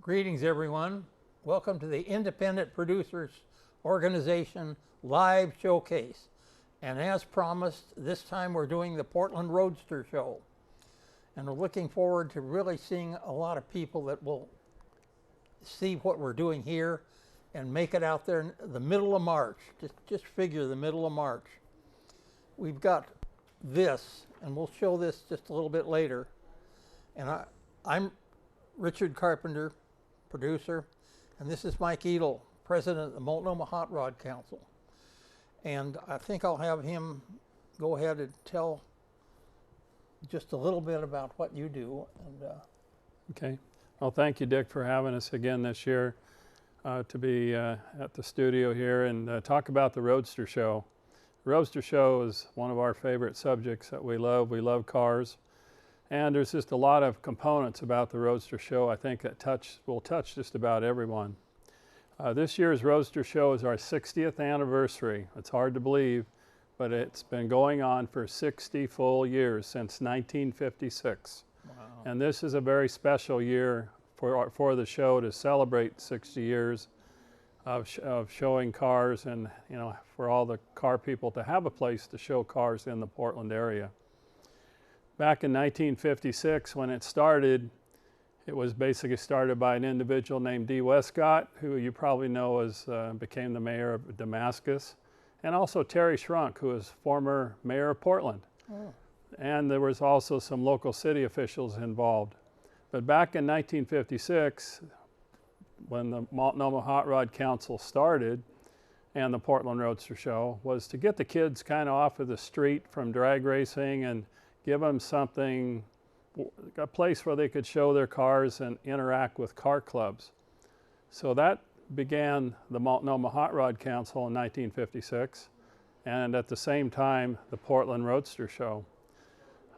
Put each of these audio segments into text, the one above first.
Greetings, everyone. Welcome to the Independent Producers Organization Live Showcase. And as promised, this time we're doing the Portland Roadster Show. And we're looking forward to really seeing a lot of people that will see what we're doing here and make it out there in the middle of March. Just figure the middle of March. We've got this, and we'll show this just a little bit later. And I'm Richard Carpenter, producer, and this is Mike Edel, president of the Multnomah Hot Rod Council. And I think I'll have him go ahead and tell just a little bit about what you do. And Okay. Well, thank you, Dick, for having us again this year to be at the studio here and talk about the Roadster Show. The Roadster Show is one of our favorite subjects that we love. We love cars. And there's just a lot of components about the Roadster Show I think that will touch just about everyone. This year's Roadster Show is our 60th anniversary. It's hard to believe, but it's been going on for 60 full years, since 1956. wow. And this is a very special year for the show to celebrate 60 years of showing cars, and for all the car people to have a place to show cars in the Portland area. Back in 1956, when it started, it was basically started by an individual named D. Westcott, who you probably know became the mayor of Damascus, and also Terry Shrunk, who was former mayor of Portland. Oh. And there was also some local city officials involved. But back in 1956, when the Multnomah Hot Rod Council started and the Portland Roadster Show, was to get the kids kind of off of the street from drag racing and give them something, a place where they could show their cars and interact with car clubs. So that began the Multnomah Hot Rod Council in 1956, and at the same time, the Portland Roadster Show.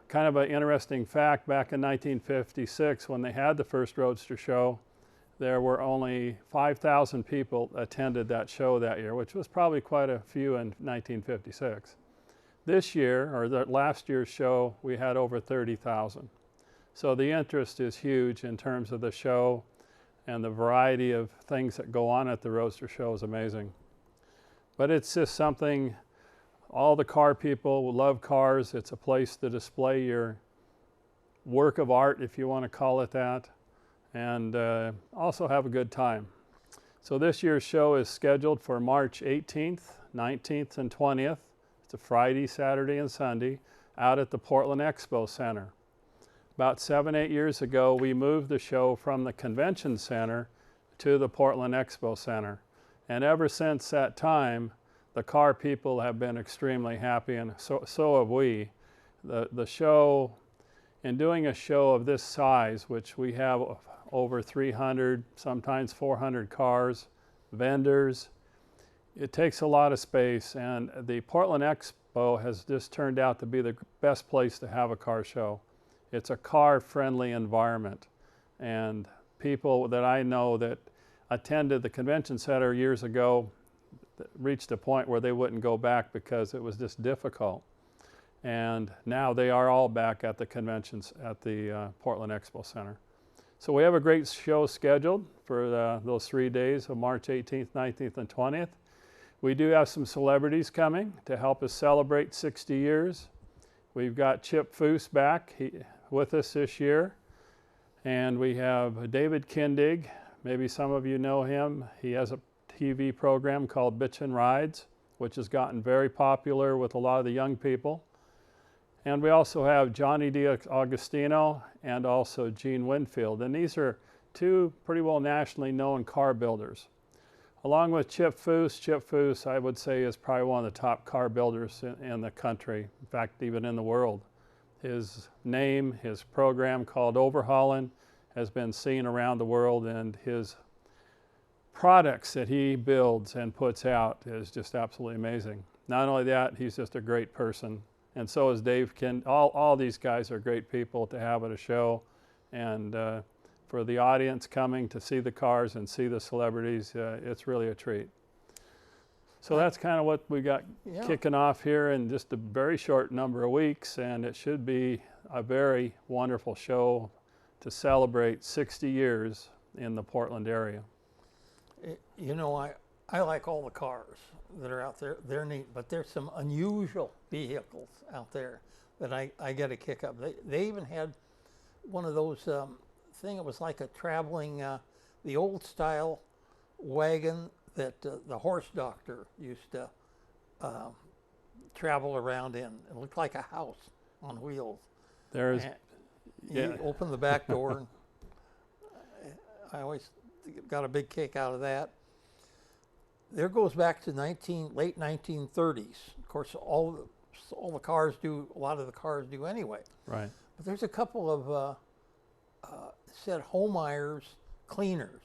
Kind of an interesting fact, back in 1956, when they had the first Roadster Show, there were only 5,000 people attended that show that year, which was probably quite a few in 1956. This year, or the last year's show, we had over 30,000. So the interest is huge in terms of the show, and the variety of things that go on at the Roadster Show is amazing. But it's just something, all the car people love cars. It's a place to display your work of art, if you want to call it that, and also have a good time. So this year's show is scheduled for March 18th, 19th, and 20th. It's a Friday, Saturday, and Sunday out at the Portland Expo Center. About 7-8 years ago, we moved the show from the Convention Center to the Portland Expo Center. And ever since that time, the car people have been extremely happy, and so have we. The show, in doing a show of this size, which we have over 300, sometimes 400 cars, vendors, it takes a lot of space, and the Portland Expo has just turned out to be the best place to have a car show. It's a car-friendly environment, and people that I know that attended the Convention Center years ago reached a point where they wouldn't go back because it was just difficult. And now they are all back at the conventions at the Portland Expo Center. So we have a great show scheduled for those 3 days of March 18th, 19th, and 20th. We do have some celebrities coming to help us celebrate 60 years. We've got Chip Foose back with us this year. And we have David Kindig. Maybe some of you know him. He has a TV program called Bitchin' Rides, which has gotten very popular with a lot of the young people. And we also have Johnny D'Agostino and also Gene Winfield. And these are two pretty well nationally known car builders. Along with Chip Foose, I would say, is probably one of the top car builders in the country, in fact, even in the world. His name, his program called Overhaulin', has been seen around the world, and his products that he builds and puts out is just absolutely amazing. Not only that, he's just a great person, and so is Dave Kind. All these guys are great people to have at a show, and for the audience coming to see the cars and see the celebrities, it's really a treat. So that's kind of what we got kicking off here in just a very short number of weeks, and it should be a very wonderful show to celebrate 60 years in the Portland area. You know, I like all the cars that are out there. They're neat, but there's some unusual vehicles out there that I get a kick up. They even had one of those thing. It was like a traveling, the old style wagon that the horse doctor used to travel around in. It looked like a house on wheels. There's, You open the back door. And I always got a big kick out of that. There goes back to late 1930s. Of course, all the cars do. A lot of the cars do anyway. right. But there's a couple of said Homeyers cleaners,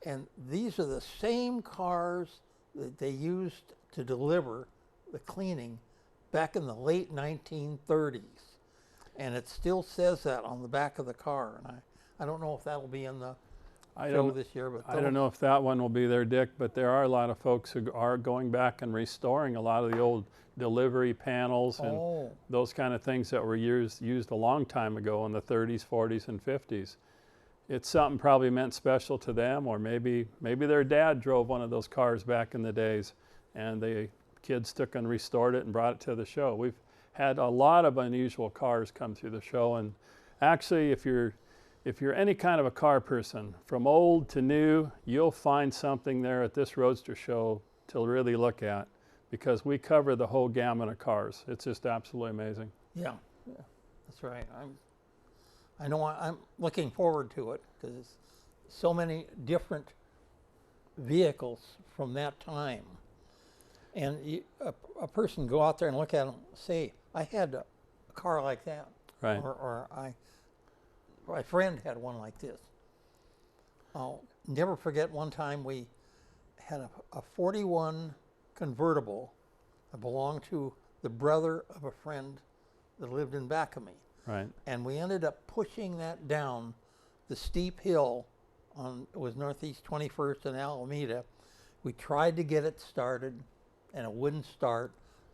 and these are the same cars that they used to deliver the cleaning back in the late 1930s, and it still says that on the back of the car. And I don't know if that'll be in the show this year, but I don't know if that one will be there, Dick, but there are a lot of folks who are going back and restoring a lot of the old delivery panels and those kind of things that were used a long time ago in the 30s, 40s, and 50s. It's something probably meant special to them, or maybe their dad drove one of those cars back in the days, and the kids took and restored it and brought it to the show. We've had a lot of unusual cars come through the show, and actually, if you're any kind of a car person, from old to new, you'll find something there at this Roadster show to really look at, because we cover the whole gamut of cars. It's just absolutely amazing. Yeah, that's right. I know I'm looking forward to it because so many different vehicles from that time. And a person go out there and look at them and say, I had a car like that. Right. Or my friend had one like this. I'll never forget one time we had a 41 convertible that belonged to the brother of a friend that lived in back of me. Right. And we ended up pushing that down the steep hill it was Northeast 21st and Alameda. We tried to get it started and it wouldn't start,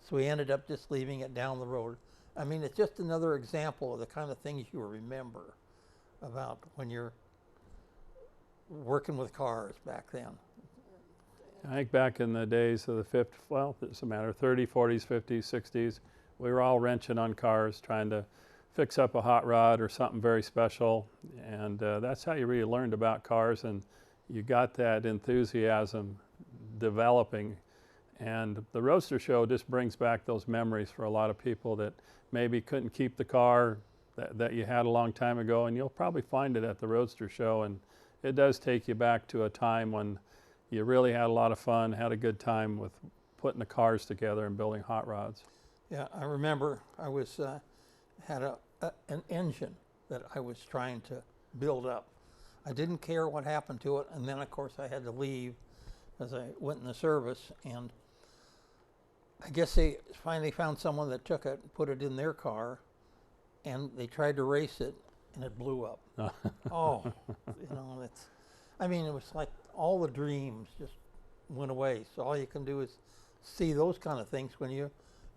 so we ended up just leaving it down the road. I mean, it's just another example of the kind of things you remember about when you're working with cars back then. I think back in the days of the 50s, well, it doesn't matter, 30s, 40s, 50s, 60s, we were all wrenching on cars, trying to fix up a hot rod or something very special. And that's how you really learned about cars, and you got that enthusiasm developing. And the Roadster Show just brings back those memories for a lot of people that maybe couldn't keep the car that you had a long time ago, and you'll probably find it at the Roadster Show. And it does take you back to a time when you really had a lot of fun, had a good time with putting the cars together and building hot rods. Yeah, I remember I was had an engine that I was trying to build up. I didn't care what happened to it, and then of course I had to leave as I went in the service, and I guess they finally found someone that took it and put it in their car, and they tried to race it, and it blew up. Oh, you know, I mean, it was like all the dreams just went away. So all you can do is see those kind of things when you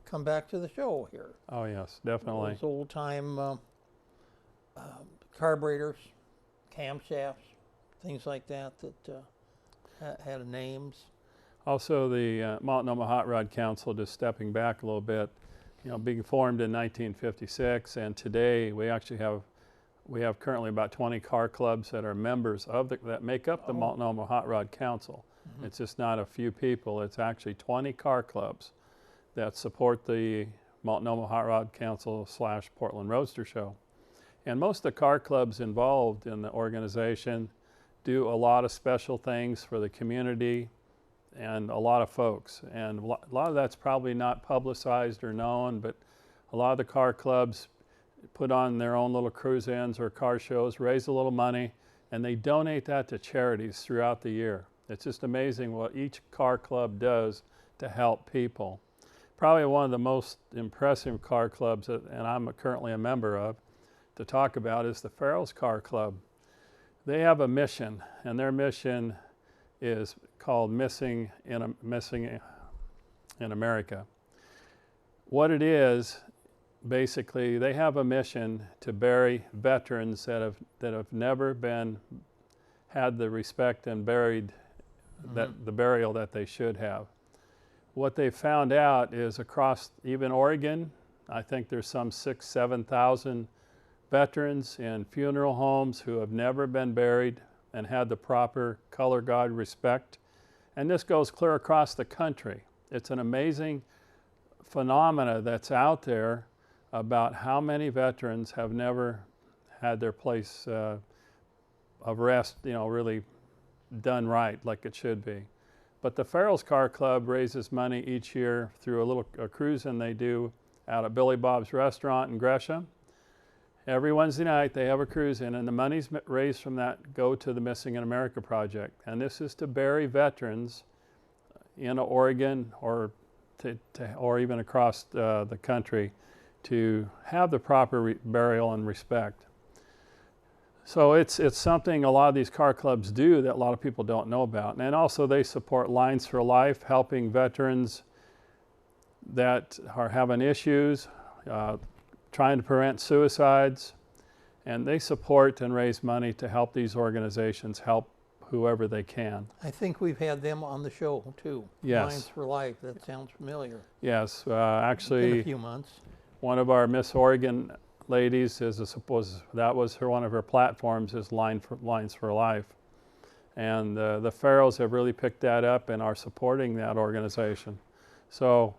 come back to the show here. Oh yes, definitely. Those old time carburetors, camshafts, things like that had names. Also, the Multnomah Hot Rod Council, just stepping back a little bit, you know, being formed in 1956, and today we actually have currently about 20 car clubs that are members of that make up the Multnomah Hot Rod Council. Mm-hmm. It's just not a few people; it's actually 20 car clubs that support the Multnomah Hot Rod Council / Portland Roadster Show. And most of the car clubs involved in the organization do a lot of special things for the community and a lot of folks. And a lot of that's probably not publicized or known, but a lot of the car clubs put on their own little cruise-ins or car shows, raise a little money, and they donate that to charities throughout the year. It's just amazing what each car club does to help people. Probably one of the most impressive car clubs and I'm currently a member of, to talk about is the Farrell's Car Club. They have a mission, and their mission is called Missing in America. What it is, basically, they have a mission to bury veterans that have never had the respect and buried the burial that they should have. What they found out is across even Oregon, I think there's some 6,000, 7,000 veterans in funeral homes who have never been buried and had the proper color guard respect. And this goes clear across the country. It's an amazing phenomena that's out there about how many veterans have never had their place of rest, really done right like it should be. But the Farrell's Car Club raises money each year through a cruising they do out at Billy Bob's Restaurant in Gresham. Every Wednesday night they have a cruise-in, and the monies raised from that go to the Missing in America Project. And this is to bury veterans in Oregon or even across the country to have the proper burial and respect. So it's something a lot of these car clubs do that a lot of people don't know about. And also they support Lines for Life, helping veterans that are having issues, trying to prevent suicides, and they support and raise money to help these organizations help whoever they can. I think we've had them on the show too. Yes. Lines for Life, that sounds familiar. Yes, In actually a few months. one of our Miss Oregon ladies one of her platforms is Lines for Life. And the Farrells have really picked that up and are supporting that organization. So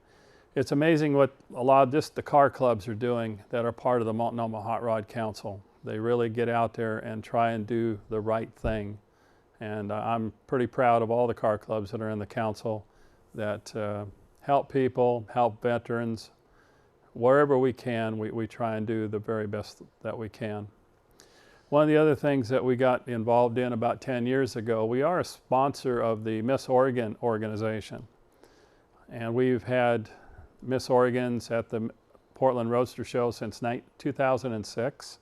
it's amazing what a lot of the car clubs are doing that are part of the Multnomah Hot Rod Council. They really get out there and try and do the right thing. And I'm pretty proud of all the car clubs that are in the council that help people, help veterans. Wherever we can, we try and do the very best that we can. One of the other things that we got involved in about 10 years ago, we are a sponsor of the Miss Oregon organization. And we've had Miss Oregons at the Portland Roadster Show since 2006.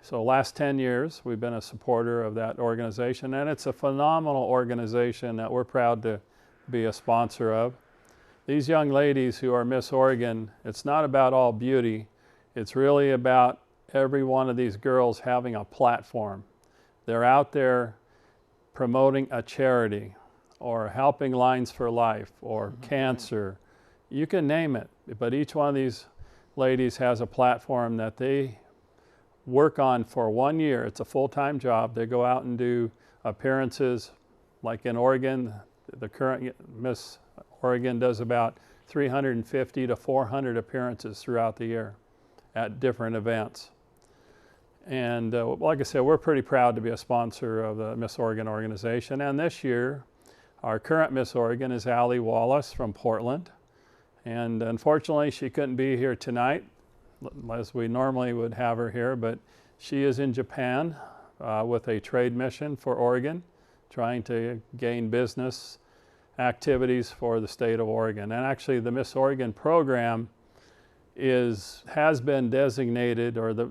So last 10 years, we've been a supporter of that organization, and it's a phenomenal organization that we're proud to be a sponsor of. These young ladies who are Miss Oregon, it's not about all beauty. It's really about every one of these girls having a platform. They're out there promoting a charity or helping Lines for Life or cancer. You can name it, but each one of these ladies has a platform that they work on for 1 year. It's a full-time job. They go out and do appearances, like in Oregon. The current Miss Oregon does about 350 to 400 appearances throughout the year at different events. And like I said, we're pretty proud to be a sponsor of the Miss Oregon organization. And this year, our current Miss Oregon is Allie Wallace from Portland. And unfortunately, she couldn't be here tonight, as we normally would have her here, but she is in Japan with a trade mission for Oregon, trying to gain business activities for the state of Oregon. And actually, the Miss Oregon program has been designated, or the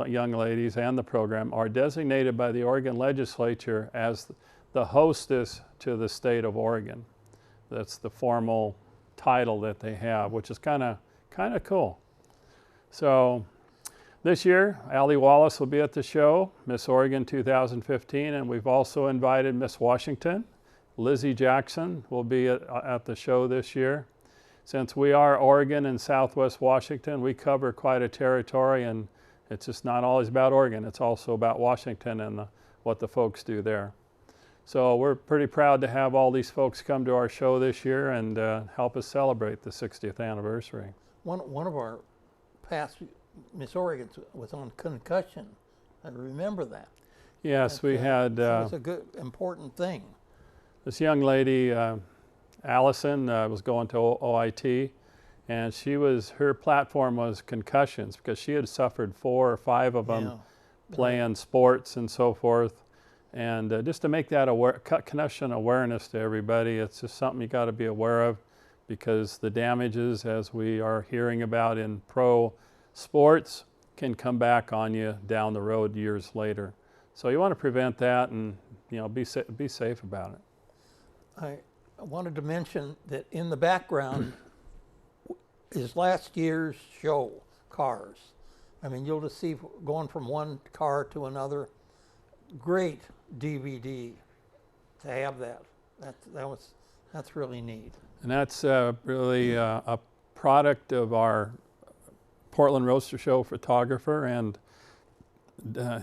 young ladies and the program are designated by the Oregon legislature as the hostess to the state of Oregon. That's the formal title that they have, which is kind of cool. So this year, Allie Wallace will be at the show, Miss Oregon 2015, and we've also invited Miss Washington. Lizzie Jackson will be at the show this year. Since we are Oregon and Southwest Washington, we cover quite a territory, and it's just not always about Oregon. It's also about Washington and what the folks do there. So we're pretty proud to have all these folks come to our show this year and help us celebrate the 60th anniversary. One of our past Miss Oregons was on concussion. I remember that. Yes, we had. It's a good, important thing. This young lady, Allison, was going to OIT, and her platform was concussions because she had suffered 4 or 5 of them playing sports and so forth. And just to make that concussion awareness to everybody, it's just something you got to be aware of, because the damages, as we are hearing about in pro sports, can come back on you down the road years later. So you want to prevent that and be safe about it. I wanted to mention that in the background is last year's show, Cars. I mean, you'll just see going from one car to another. Great DVD to have that. That's really neat. And that's really a product of our Portland Roadster Show photographer, and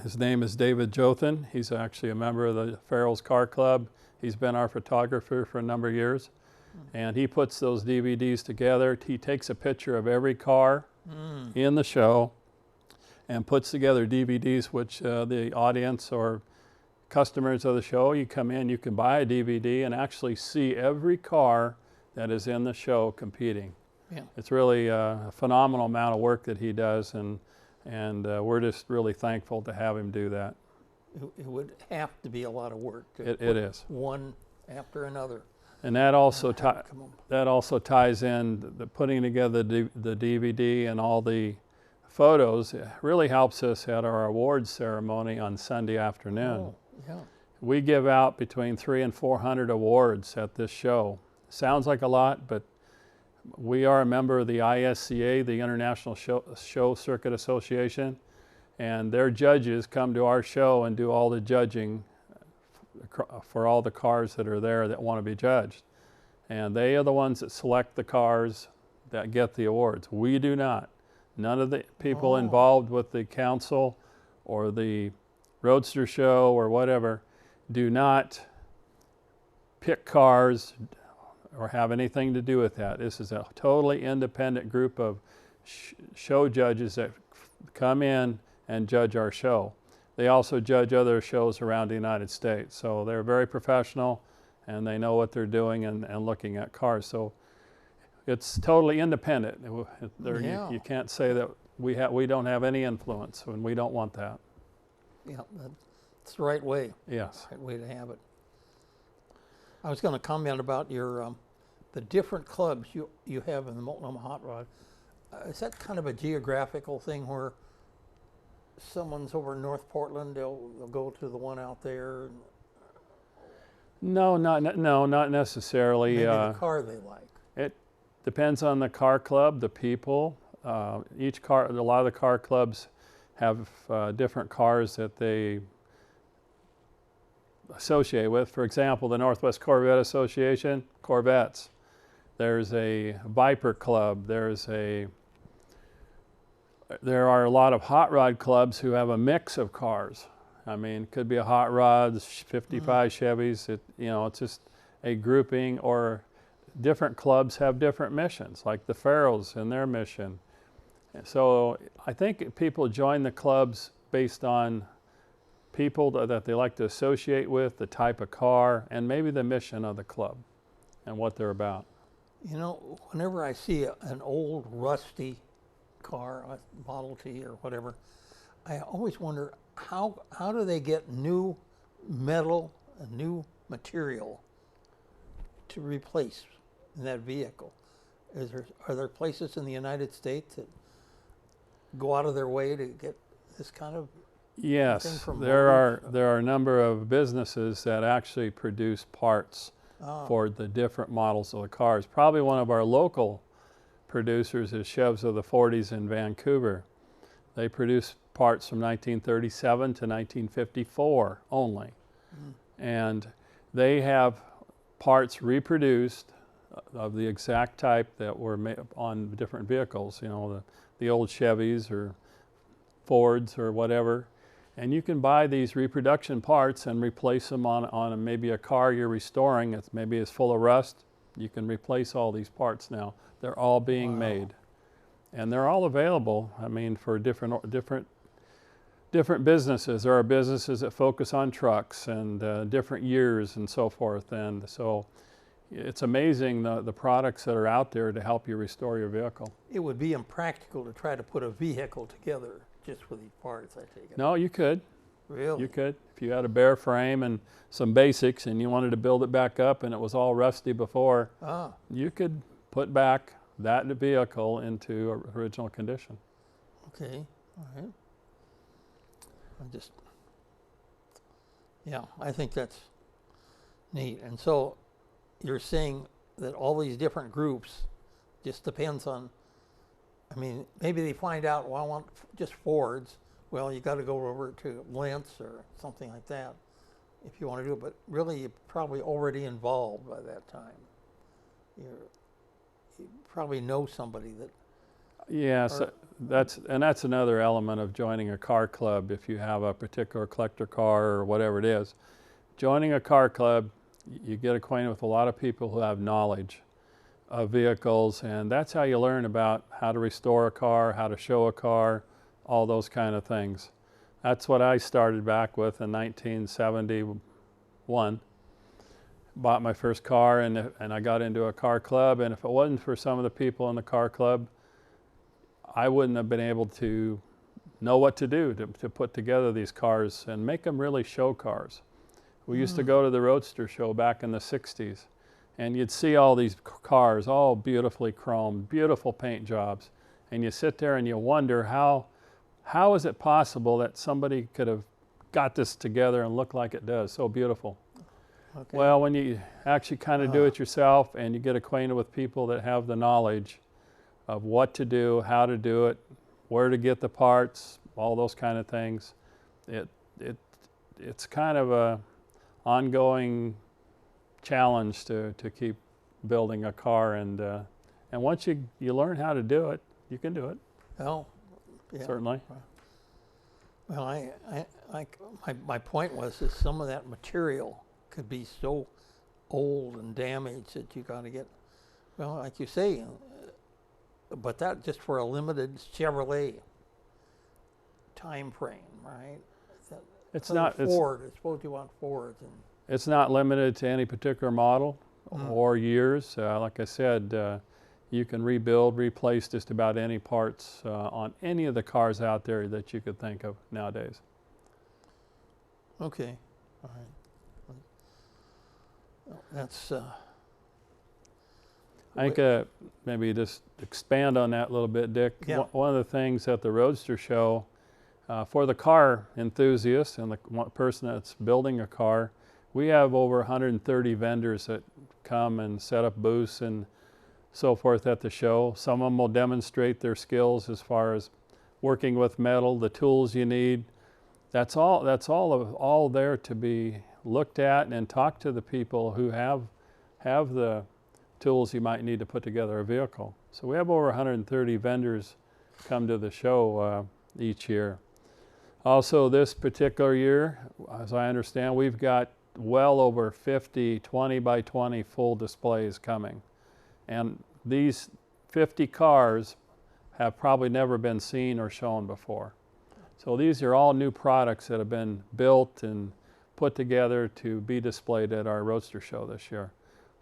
his name is David Jothan. He's actually a member of the Farrell's Car Club. He's been our photographer for a number of years. And he puts those DVDs together. He takes a picture of every car in the show and puts together DVDs which the audience or customers of the show, you come in, you can buy a DVD and actually see every car that is in the show competing. Yeah. It's really a phenomenal amount of work that he does, and we're just really thankful to have him do that. It would have to be a lot of work to It put is. one after another. And that also Come on. that also ties in the putting together the DVD and all the photos. It really helps us at our awards ceremony on Sunday afternoon. Oh, yeah. We give out between 300 and 400 awards at this show. Sounds like a lot, but we are a member of the ISCA, the International Show Circuit Association, and their judges come to our show and do all the judging for all the cars that are there that want to be judged. And they are the ones that select the cars that get the awards. We do not. None of the people involved with the council or the Roadster Show or whatever do not pick cars or have anything to do with that. This is a totally independent group of show judges that come in and judge our show. They also judge other shows around the United States. So they're very professional and they know what they're doing and looking at cars. So it's totally independent. Yeah. You can't say that we don't have any influence, and we don't want that. Yeah, that's the right way. Yes. Right way to have it. I was going to comment about your the different clubs you have in the Multnomah Hot Rod. Is that kind of a geographical thing where someone's over in North Portland, they'll go to the one out there? No, not necessarily. Maybe the car they like. It depends on the car club, the people. A lot of the car clubs have different cars that they associate with. For example, the Northwest Corvette Association, Corvettes. There's a Viper Club. There are a lot of hot rod clubs who have a mix of cars. I mean, it could be a hot rod, 55 Chevys. It's just a grouping, or different clubs have different missions, like the Farrells and their mission. So I think people join the clubs based on people that they like to associate with, the type of car, and maybe the mission of the club and what they're about. You know, whenever I see an old rusty car, a Model T or whatever, I always wonder how do they get new metal and new material to replace in that vehicle? Are there places in the United States that go out of their way to get this kind of thing Yes, from there motors? are a number of businesses that actually produce parts for the different models of the cars. Probably one of our local producers is Chevs of the 40s in Vancouver. They produce parts from 1937 to 1954 only. And they have parts reproduced of the exact type that were made on different vehicles, the old Chevys or Fords or whatever. And you can buy these reproduction parts and replace them on maybe a car you're restoring. Maybe it's full of rust. You can replace all these parts now. They're all being made. And they're all available, for different businesses. There are businesses that focus on trucks and different years and so forth. And so it's amazing the products that are out there to help you restore your vehicle. It would be impractical to try to put a vehicle together just with these parts, I take it. No, you could. Really? You could. If you had a bare frame and some basics and you wanted to build it back up and it was all rusty before, you could put back that vehicle into original condition. Okay, all right. I think that's neat. And so you're saying that all these different groups just depends on, maybe they find out, well, I want just Fords. Well, you got to go over to Lentz or something like that. if you want to do it, but really you're probably already involved by that time. You probably know somebody that. Yeah, so that's another element of joining a car club. If you have a particular collector car or whatever it is, joining a car club, you get acquainted with a lot of people who have knowledge of vehicles, and that's how you learn about how to restore a car, how to show a car, all those kind of things. That's what I started back with in 1971. Bought my first car, and I got into a car club, and if it wasn't for some of the people in the car club, I wouldn't have been able to know what to do to put together these cars and make them really show cars. We used to go to the Roadster show back in the 60s, and you'd see all these cars, all beautifully chromed, beautiful paint jobs, and you sit there and you wonder how is it possible that somebody could have got this together and look like it does, so beautiful. Okay. Well, when you actually kind of do it yourself and you get acquainted with people that have the knowledge of what to do, how to do it, where to get the parts, all those kind of things, it's kind of a ongoing challenge to keep building a car, and once you learn how to do it, you can do it. Well, yeah. Certainly. Well, my point was that some of that material could be so old and damaged that you got to get, well, like you say, but that just for a limited Chevrolet time frame, right? It's not Ford. I suppose you want Fords. It's not limited to any particular model or years. Like I said, you can rebuild, replace just about any parts on any of the cars out there that you could think of nowadays. Okay, all right. That's. I think maybe just expand on that a little bit, Dick. Yeah. One of the things at the Roadster show, for the car enthusiast and the person that's building a car, we have over 130 vendors that come and set up booths and so forth at the show. Some of them will demonstrate their skills as far as working with metal, the tools you need. That's all there to be looked at, and talk to the people who have the tools you might need to put together a vehicle. So we have over 130 vendors come to the show each year. Also this particular year, as I understand, we've got well over 50 20 by 20 full displays coming. And these 50 cars have probably never been seen or shown before. So these are all new products that have been built and put together to be displayed at our Roadster show this year.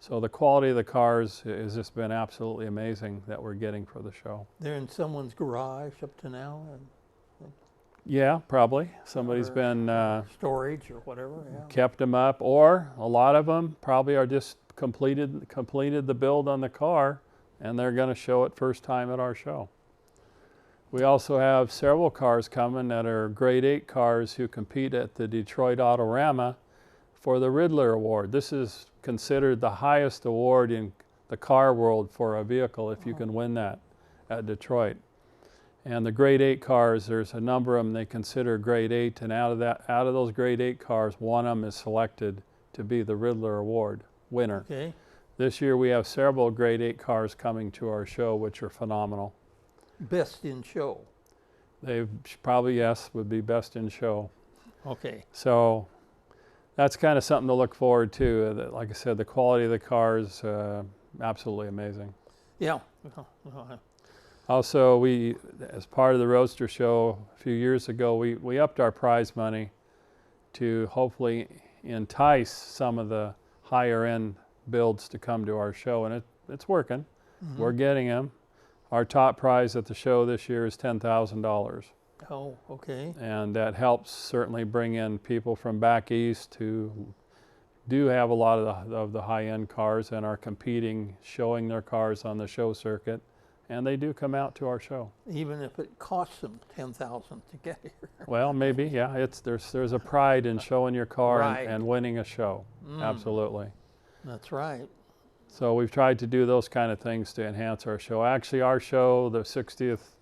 So the quality of the cars has just been absolutely amazing that we're getting for the show. They're in someone's garage up to now, and Yeah, probably. Somebody's or been storage or whatever. Yeah. kept them up, or a lot of them probably are just completed the build on the car, and they're going to show it first time at our show. We also have several cars coming that are grade 8 cars who compete at the Detroit Autorama for the Riddler Award. This is considered the highest award in the car world for a vehicle if you can win that at Detroit. And the grade 8 cars, there's a number of them they consider grade 8, and out of those grade 8 cars, one of them is selected to be the Riddler Award winner. Okay. This year we have several grade 8 cars coming to our show, which are phenomenal. Best in show. They probably, yes, would be best in show. Okay. So that's kind of something to look forward to. Like I said, the quality of the cars, absolutely amazing. Yeah. Also, we, as part of the Roadster show a few years ago, we upped our prize money to hopefully entice some of the higher end builds to come to our show, and it's working. We're getting them. Our top prize at the show this year is $10,000. Oh, okay. And that helps certainly bring in people from back east who do have a lot of the high-end cars and are competing, showing their cars on the show circuit, and they do come out to our show. Even if it costs them $10,000 to get here. Well, maybe, yeah. There's a pride in showing your car Right. and winning a show. Absolutely. That's right. So we've tried to do those kind of things to enhance our show. Actually, our show, the 60th,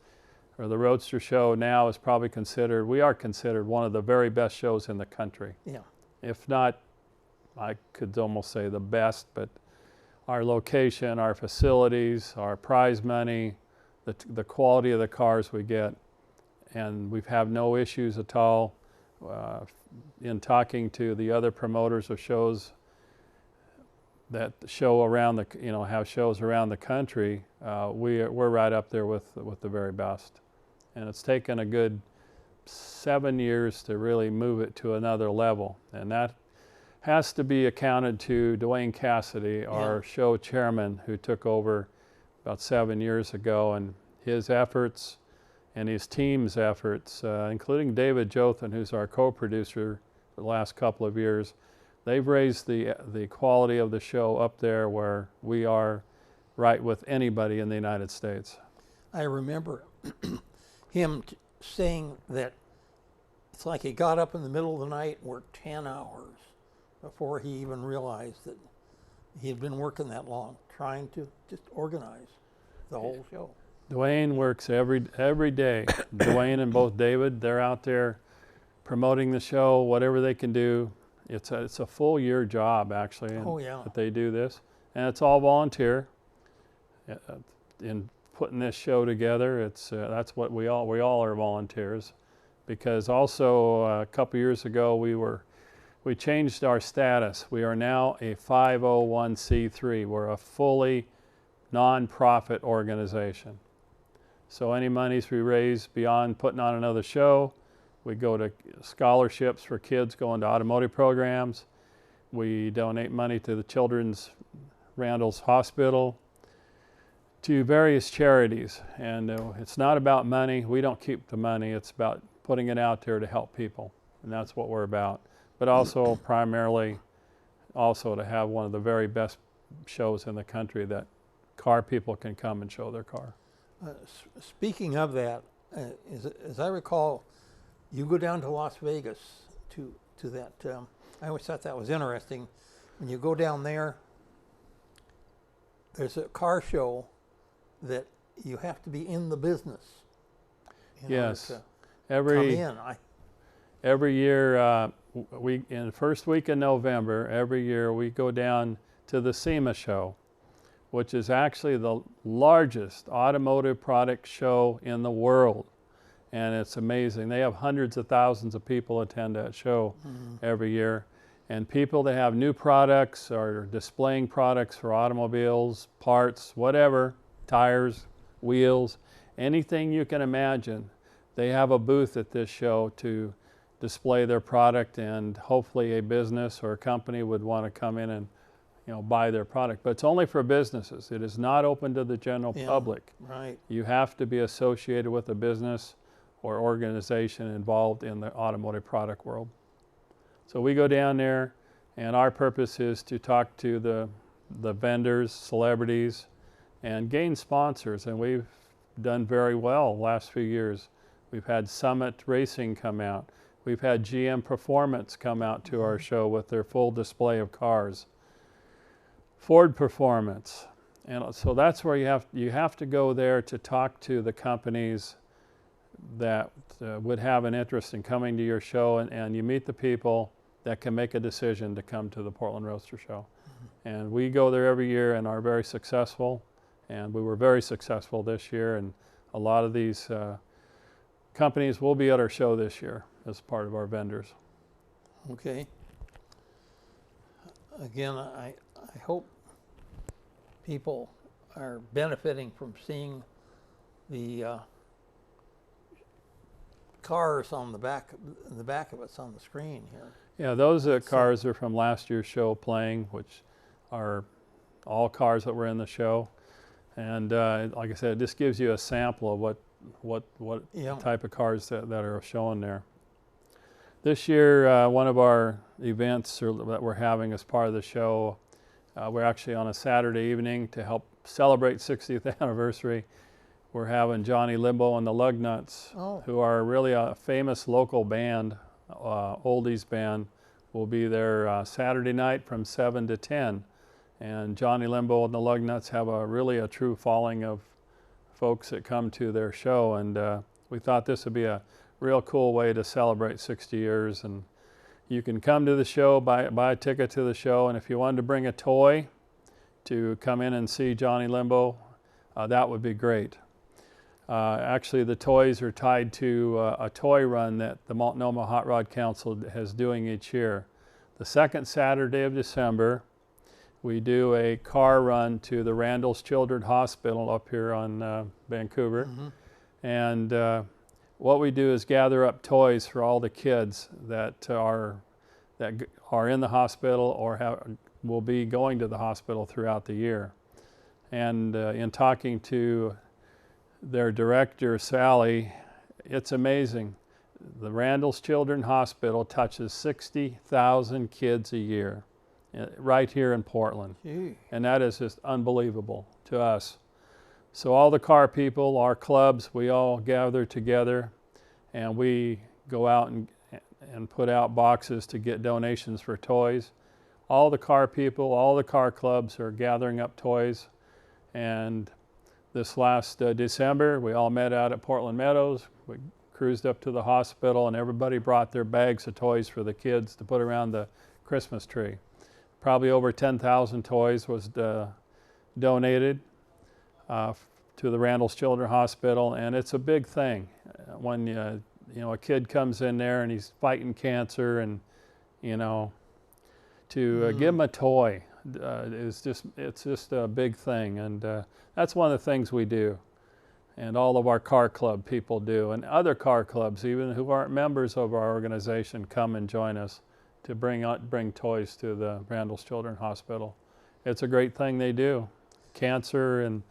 or the Roadster show now is probably considered, we are considered one of the very best shows in the country. Yeah. if not, I could almost say the best, but our location, our facilities, our prize money, the quality of the cars we get, and we've had no issues at all. In talking to the other promoters of shows that show around the, have shows around the country, we're right up there with the very best. And it's taken a good 7 years to really move it to another level, and that has to be accounted to Dwayne Cassidy, our show chairman, who took over about 7 years ago, and his efforts and his team's efforts, including David Jothan, who's our co-producer for the last couple of years. They've raised the quality of the show up there where we are right with anybody in the United States. I remember him saying that it's like he got up in the middle of the night and worked 10 hours before he even realized that he had been working that long, trying to just organize the whole show. Dwayne works every day. Dwayne and both David, they're out there promoting the show, whatever they can do. It's a full year job, actually, that they do this. And it's all volunteer. In putting this show together, that's what we all are volunteers. Because also a couple years ago we changed our status. We are now a 501c3. We're a fully non-profit organization. So any monies we raise beyond putting on another show, we go to scholarships for kids going to automotive programs. We donate money to the Children's Randall's Hospital, to various charities. And it's not about money. We don't keep the money. It's about putting it out there to help people. And that's what we're about. But also primarily also to have one of the very best shows in the country that car people can come and show their car. Speaking of that, as I recall, you go down to Las Vegas to that. I always thought that was interesting. When you go down there, there's a car show that you have to be in the business. Yes. Every come in. Every year, in the first week in November, every year we go down to the SEMA show, which is actually the largest automotive product show in the world. And it's amazing. They have hundreds of thousands of people attend that show every year. And people that have new products or displaying products for automobiles, parts, whatever, tires, wheels, anything you can imagine, they have a booth at this show to display their product, and hopefully a business or a company would want to come in and buy their product. But it's only for businesses. It is not open to the general public. Right. You have to be associated with a business or organization involved in the automotive product world. So we go down there, and our purpose is to talk to the vendors, celebrities, and gain sponsors. And we've done very well the last few years. We've had Summit Racing come out. We've had GM Performance come out to our show with their full display of cars. Ford Performance. And so that's where you have to go there to talk to the companies that would have an interest in coming to your show, and you meet the people that can make a decision to come to the Portland Roadster Show. And we go there every year and are very successful, and we were very successful this year, and a lot of these companies will be at our show this year as part of our vendors. Okay. Again, I hope people are benefiting from seeing the cars on the back of us on the screen here. Yeah, those cars are from last year's show playing, which are all cars that were in the show. And like I said, it just gives you a sample of what type of cars that are shown there. This year, one of our events that we're having as part of the show, we're actually on a Saturday evening to help celebrate 60th anniversary. We're having Johnny Limbo and the Lugnuts, who are really a famous local band, oldies band, will be there Saturday night from 7 to 10. And Johnny Limbo and the Lugnuts have really a true following of folks that come to their show, and we thought this would be a real cool way to celebrate 60 years. And You can come to the show, buy a ticket to the show, and if you wanted to bring a toy to come in and see Johnny Limbo, that would be great. Actually, the toys are tied to a toy run that the Multnomah Hot Rod Council is doing each year. The second Saturday of December, we do a car run to the Randall's Children's Hospital up here on Vancouver. And what we do is gather up toys for all the kids that are in the hospital or will be going to the hospital throughout the year. And in talking to their director, Sally, it's amazing. The Randall's Children's Hospital touches 60,000 kids a year right here in Portland. Gee. And that is just unbelievable to us. So all the car people, our clubs, we all gather together and we go out and put out boxes to get donations for toys. All the car people, all the car clubs are gathering up toys. And this last December, we all met out at Portland Meadows. We cruised up to the hospital and everybody brought their bags of toys for the kids to put around the Christmas tree. Probably over 10,000 toys was donated to the Randall's Children's Hospital, and it's a big thing when a kid comes in there and he's fighting cancer, and to give him a toy it's just a big thing, and that's one of the things we do, and all of our car club people do, and other car clubs even who aren't members of our organization come and join us to bring toys to the Randall's Children's Hospital. It's a great thing they do. Cancer and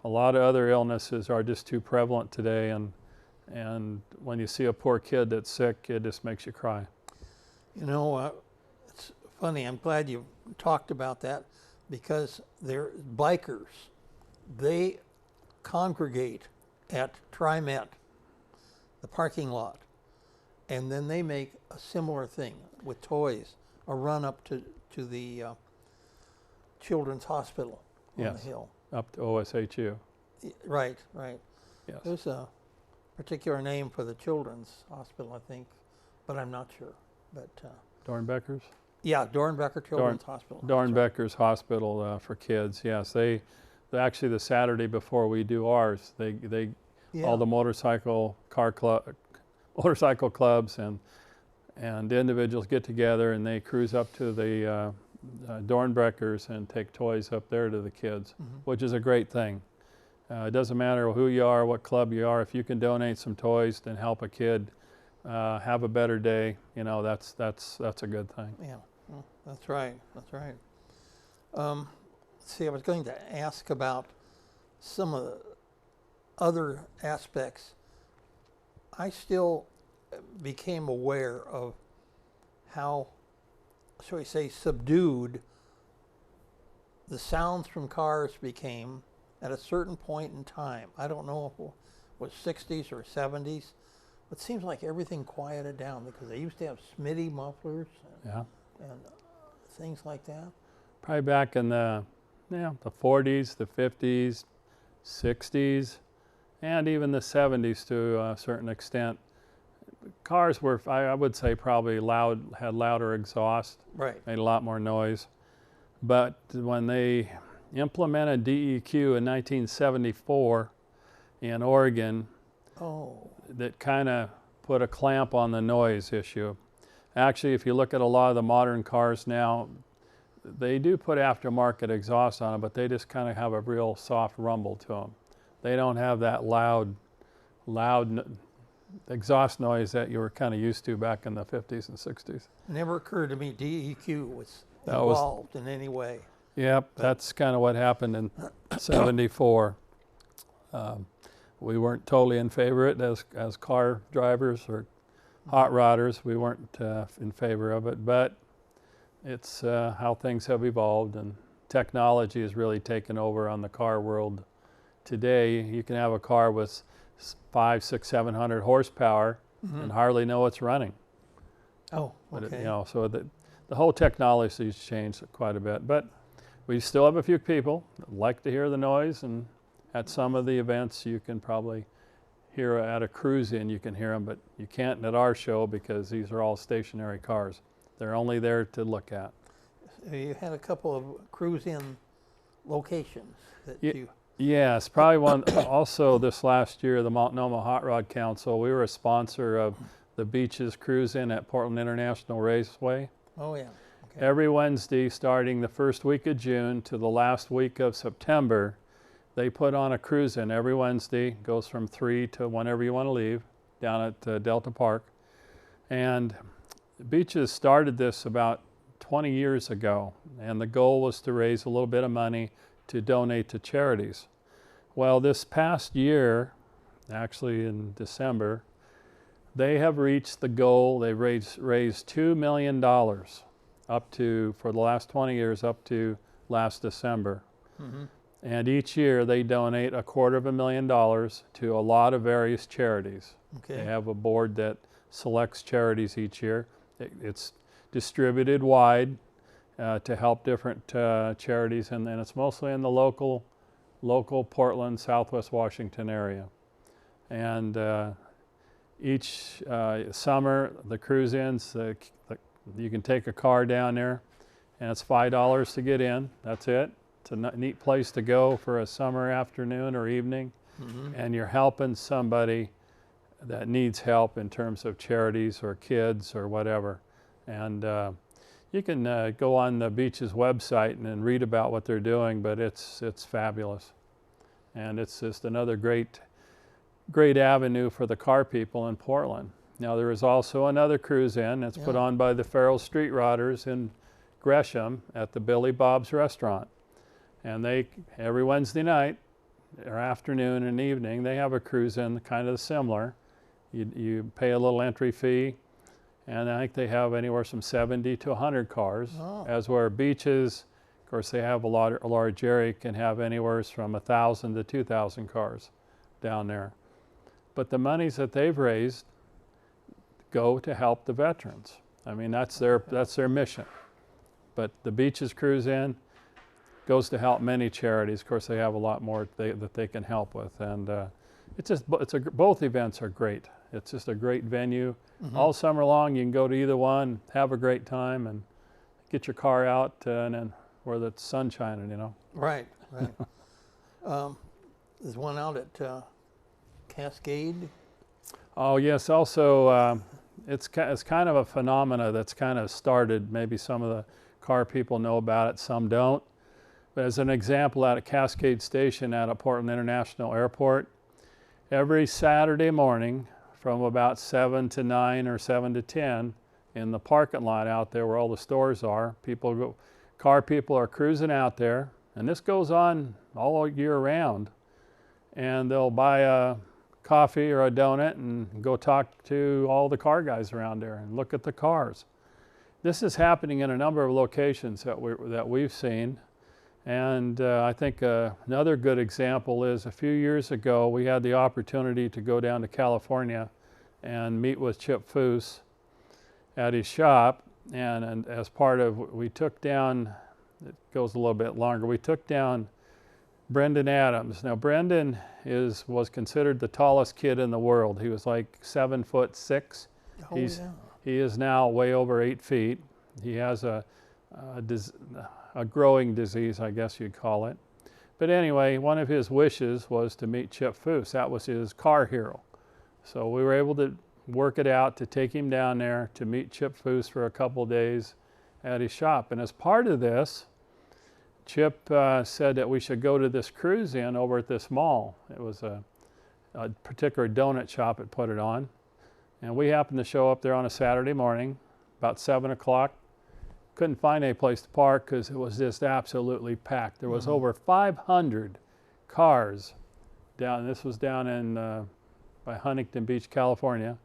a lot of other illnesses are just too prevalent today, and when you see a poor kid that's sick, it just makes you cry. It's funny, I'm glad you talked about that, because they're bikers. They congregate at TriMet, the parking lot, and then they make a similar thing with toys, a run up to the Children's Hospital on the hill. Up to OSHU. Right. Yes. There's a particular name for the Children's Hospital, I think, but I'm not sure. But Dornbecker's? Yeah, Dornbecker Children's Hospital. Dornbecker's Hospital for kids. Yes, they actually the Saturday before we do ours, they all the motorcycle clubs and individuals get together and they cruise up to the Dornbreckers and take toys up there to the kids, which is a great thing. It doesn't matter who you are, what club you are. If you can donate some toys and help a kid have a better day, that's a good thing. Yeah, well, that's right. See, I was going to ask about some of the other aspects. I still became aware of how, shall we say, subdued the sounds from cars became at a certain point in time. I don't know if it was 60s or 70s, but it seems like everything quieted down because they used to have Smitty mufflers and things like that. Probably back in the 40s, the 50s, 60s, and even the 70s to a certain extent. Cars were, I would say, probably had louder exhaust, made a lot more noise. But when they implemented DEQ in 1974 in Oregon, that kind of put a clamp on the noise issue. Actually, if you look at a lot of the modern cars now, they do put aftermarket exhaust on them, but they just kind of have a real soft rumble to them. They don't have that loud exhaust noise that you were kind of used to back in the 50s and 60s. It never occurred to me DEQ was involved in any way. Yep, that's kind of what happened in 74. We weren't totally in favor of it as car drivers or hot rodders. We weren't in favor of it, but it's how things have evolved, and technology has really taken over on the car world. Today, you can have a car with 500, 600, 700 horsepower and hardly know it's running. Oh, okay. But so the whole technology has changed quite a bit, but we still have a few people that like to hear the noise, and at some of the events you can probably hear at a cruise-in, you can hear them, but you can't at our show because these are all stationary cars. They're only there to look at. You had a couple of cruise-in locations that Ye- you. Yes, probably one. Also, this last year, the Multnomah Hot Rod Council, we were a sponsor of the Beaches Cruise In at Portland International Raceway. Oh yeah. Okay. Every Wednesday, starting the first week of June to the last week of September, they put on a cruise in every Wednesday. Goes from 3 to whenever you want to leave, down at Delta Park. And Beaches started this about 20 years ago, and the goal was to raise a little bit of money to donate to charities. Well, this past year, actually in December, they have reached the goal. They raised $2 million up to, for the last 20 years, up to last December. Mm-hmm. And each year they donate $250,000 to a lot of various charities. Okay. They have a board that selects charities each year. It's distributed wide to help different charities, and it's mostly in the local Portland, Southwest Washington area. And each summer, the cruise-ins, you can take a car down there, and it's $5 to get in. That's it. It's a neat place to go for a summer afternoon or evening, Mm-hmm. and you're helping somebody that needs help in terms of charities or kids or whatever. And you can go on the Beaches website and read about what they're doing, but it's fabulous. And it's just another great avenue for the car people in Portland. Now there is also another cruise in that's put on by the Farrell Street Rodders in Gresham at the Billy Bob's restaurant. And they, every Wednesday night or afternoon and evening, they have a cruise in kind of similar. You pay a little entry fee, and I think they have anywhere from 70 to 100 cars. Oh. As where Beaches, of course, they have a large area, can have anywhere from 1,000 to 2,000 cars down there. But the monies that they've raised go to help the veterans. I mean, that's their mission. But the Beaches Cruise In goes to help many charities. Of course, they have a lot more that they can help with, and both events are great. It's just a great venue. Mm-hmm. All summer long, you can go to either one, have a great time, and get your car out, and then where the sun's shining, you know. Right. There's one out at Cascade. Oh yes, also it's kind of a phenomena that's kind of started. Maybe some of the car people know about it, some don't. But as an example, out at Cascade Station out at Portland International Airport, every Saturday morning from about 7 to 9 or 7 to 10 in the parking lot out there where all the stores are, car people are cruising out there, and this goes on all year round, and they'll buy a coffee or a donut and go talk to all the car guys around there and look at the cars. This is happening in a number of locations that we've seen. And I think another good example is a few years ago we had the opportunity to go down to California and meet with Chip Foose at his shop, and as part of, we took down, it goes a little bit longer, we took down Brendan Adams. Now Brendan was considered the tallest kid in the world. He was like 7'6". Oh, He is now way over 8 feet. He has a growing disease, I guess you'd call it. But anyway, one of his wishes was to meet Chip Foose. That was his car hero. So we were able to work it out to take him down there to meet Chip Foose for a couple days at his shop. And as part of this, Chip said that we should go to this cruise in over at this mall. It was a particular donut shop that put it on. And we happened to show up there on a Saturday morning, about 7 o'clock. Couldn't find any place to park because it was just absolutely packed. There was over 500 cars down, this was down in by Huntington Beach, California,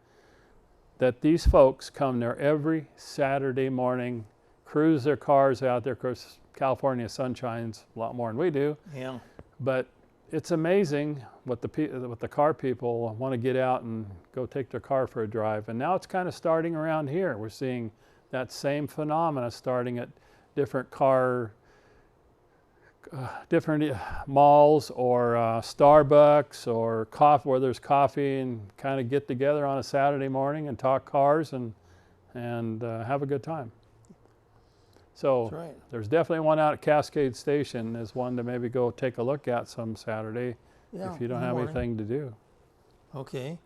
that these folks come there every Saturday morning, cruise their cars out there. Of course, California sun shines a lot more than we do. Yeah. But it's amazing what the car people want to get out and go take their car for a drive. And now it's kind of starting around here. We're seeing that same phenomena starting at different malls or Starbucks or coffee, where there's coffee, and kind of get together on a Saturday morning and talk cars and have a good time. So That's right. there's definitely one out at Cascade Station. Is one to maybe go take a look at some Saturday Yeah, if you don't in the have morning. anything to do. Okay.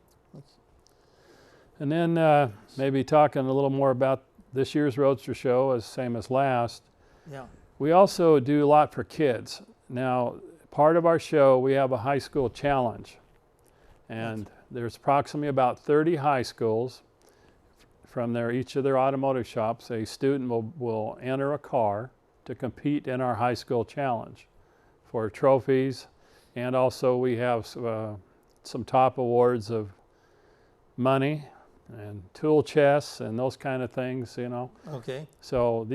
And then maybe talking a little more about this year's Roadster Show, as same as last. Yeah. We also do a lot for kids. Now, part of our show, we have a high school challenge. And there's approximately about 30 high schools from each of their automotive shops. A student will enter a car to compete in our high school challenge for trophies. And also we have some top awards of money and tool chests and those kind of things, you know. Okay. So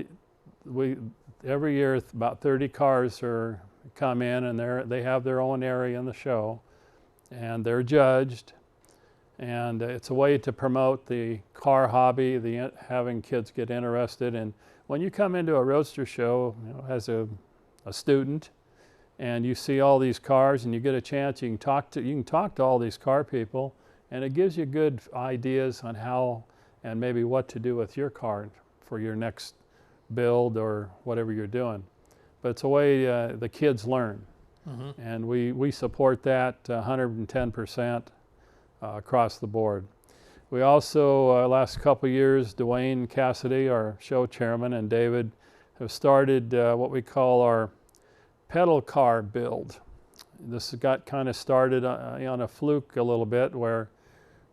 every year about 30 cars come in, and they have their own area in the show, and they're judged. And it's a way to promote the car hobby, having kids get interested. And when you come into a Roadster Show, you know, as a student, and you see all these cars, and you get a chance, you can talk to all these car people, and it gives you good ideas on how and maybe what to do with your car for your next build or whatever you're doing. But it's a way the kids learn. Mm-hmm. And we support that 110% across the board. We also, last couple years, Dwayne Cassidy, our show chairman, and David have started what we call our pedal car build. This got kind of started on a fluke a little bit, where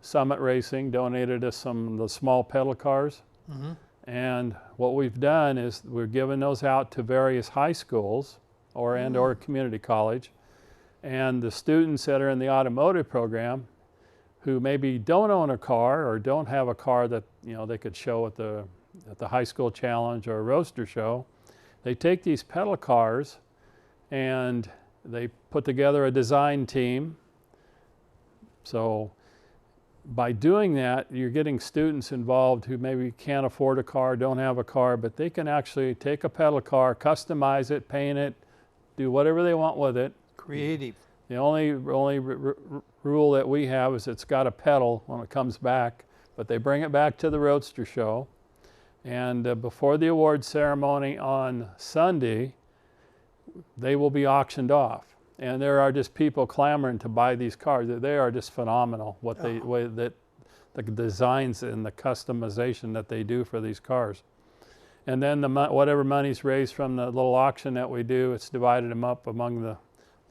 Summit Racing donated us some of the small pedal cars. Mm-hmm. And what we've done is we're giving those out to various high schools or community college. And the students that are in the automotive program who maybe don't own a car or don't have a car that, you know, they could show at the high school challenge or Roadster Show, they take these pedal cars and they put together a design team. So by doing that, you're getting students involved who maybe can't afford a car, don't have a car, but they can actually take a pedal car, customize it, paint it, do whatever they want with it. Creative. The only rule that we have is it's got a pedal when it comes back, but they bring it back to the Roadster Show. And before the award ceremony on Sunday, they will be auctioned off. And there are just people clamoring to buy these cars. They are just phenomenal, the designs and the customization that they do for these cars. And then whatever money's raised from the little auction that we do, it's divided them up among the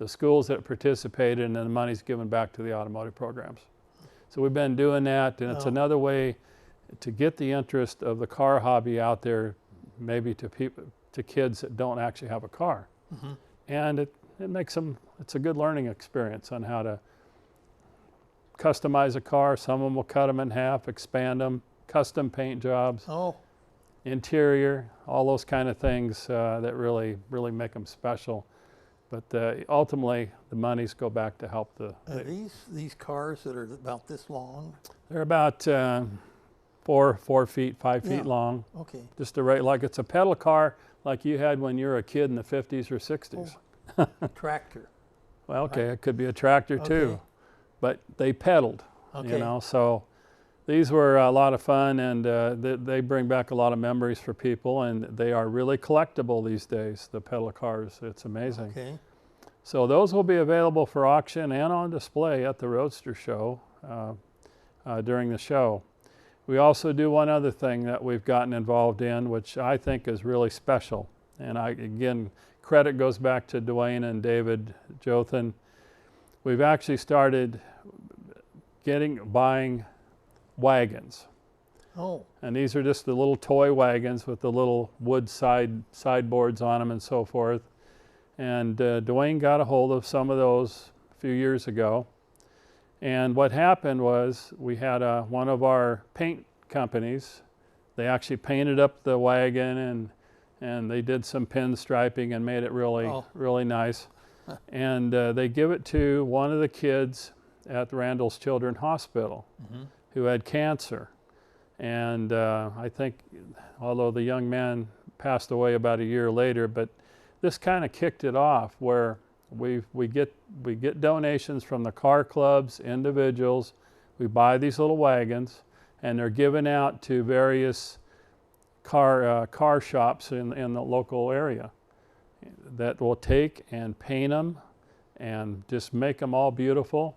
schools that participated, and then the money's given back to the automotive programs. So we've been doing that, and it's another way to get the interest of the car hobby out there, maybe to kids that don't actually have a car. Mm-hmm. And it makes it's a good learning experience on how to customize a car. Some of them will cut them in half, expand them, custom paint jobs, interior, all those kind of things that really make them special. But ultimately, the monies go back to help Are these cars that are about this long? They're about 4 feet, 5 feet long. Okay. Just like it's a pedal car like you had when you were a kid in the 50s or 60s. Tractor. Well, okay, it could be a tractor too, but they pedaled, you know. So these were a lot of fun, and they bring back a lot of memories for people, and they are really collectible these days, the pedal cars. It's amazing. Okay. So those will be available for auction and on display at the Roadster Show during the show. We also do one other thing that we've gotten involved in, which I think is really special. And again, credit goes back to Dwayne and David Jothan. We've actually started buying wagons. Oh. And these are just the little toy wagons with the little wood sideboards on them and so forth. And Dwayne got a hold of some of those a few years ago. And what happened was we had one of our paint companies. They actually painted up the wagon, and they did some pinstriping and made it really nice. And they give it to one of the kids at Randall's Children's Hospital who had cancer. And I think, although the young man passed away about a year later, but this kind of kicked it off, where we get donations from the car clubs, individuals. We buy these little wagons, and they're given out to various car shops in the local area that will take and paint them and just make them all beautiful.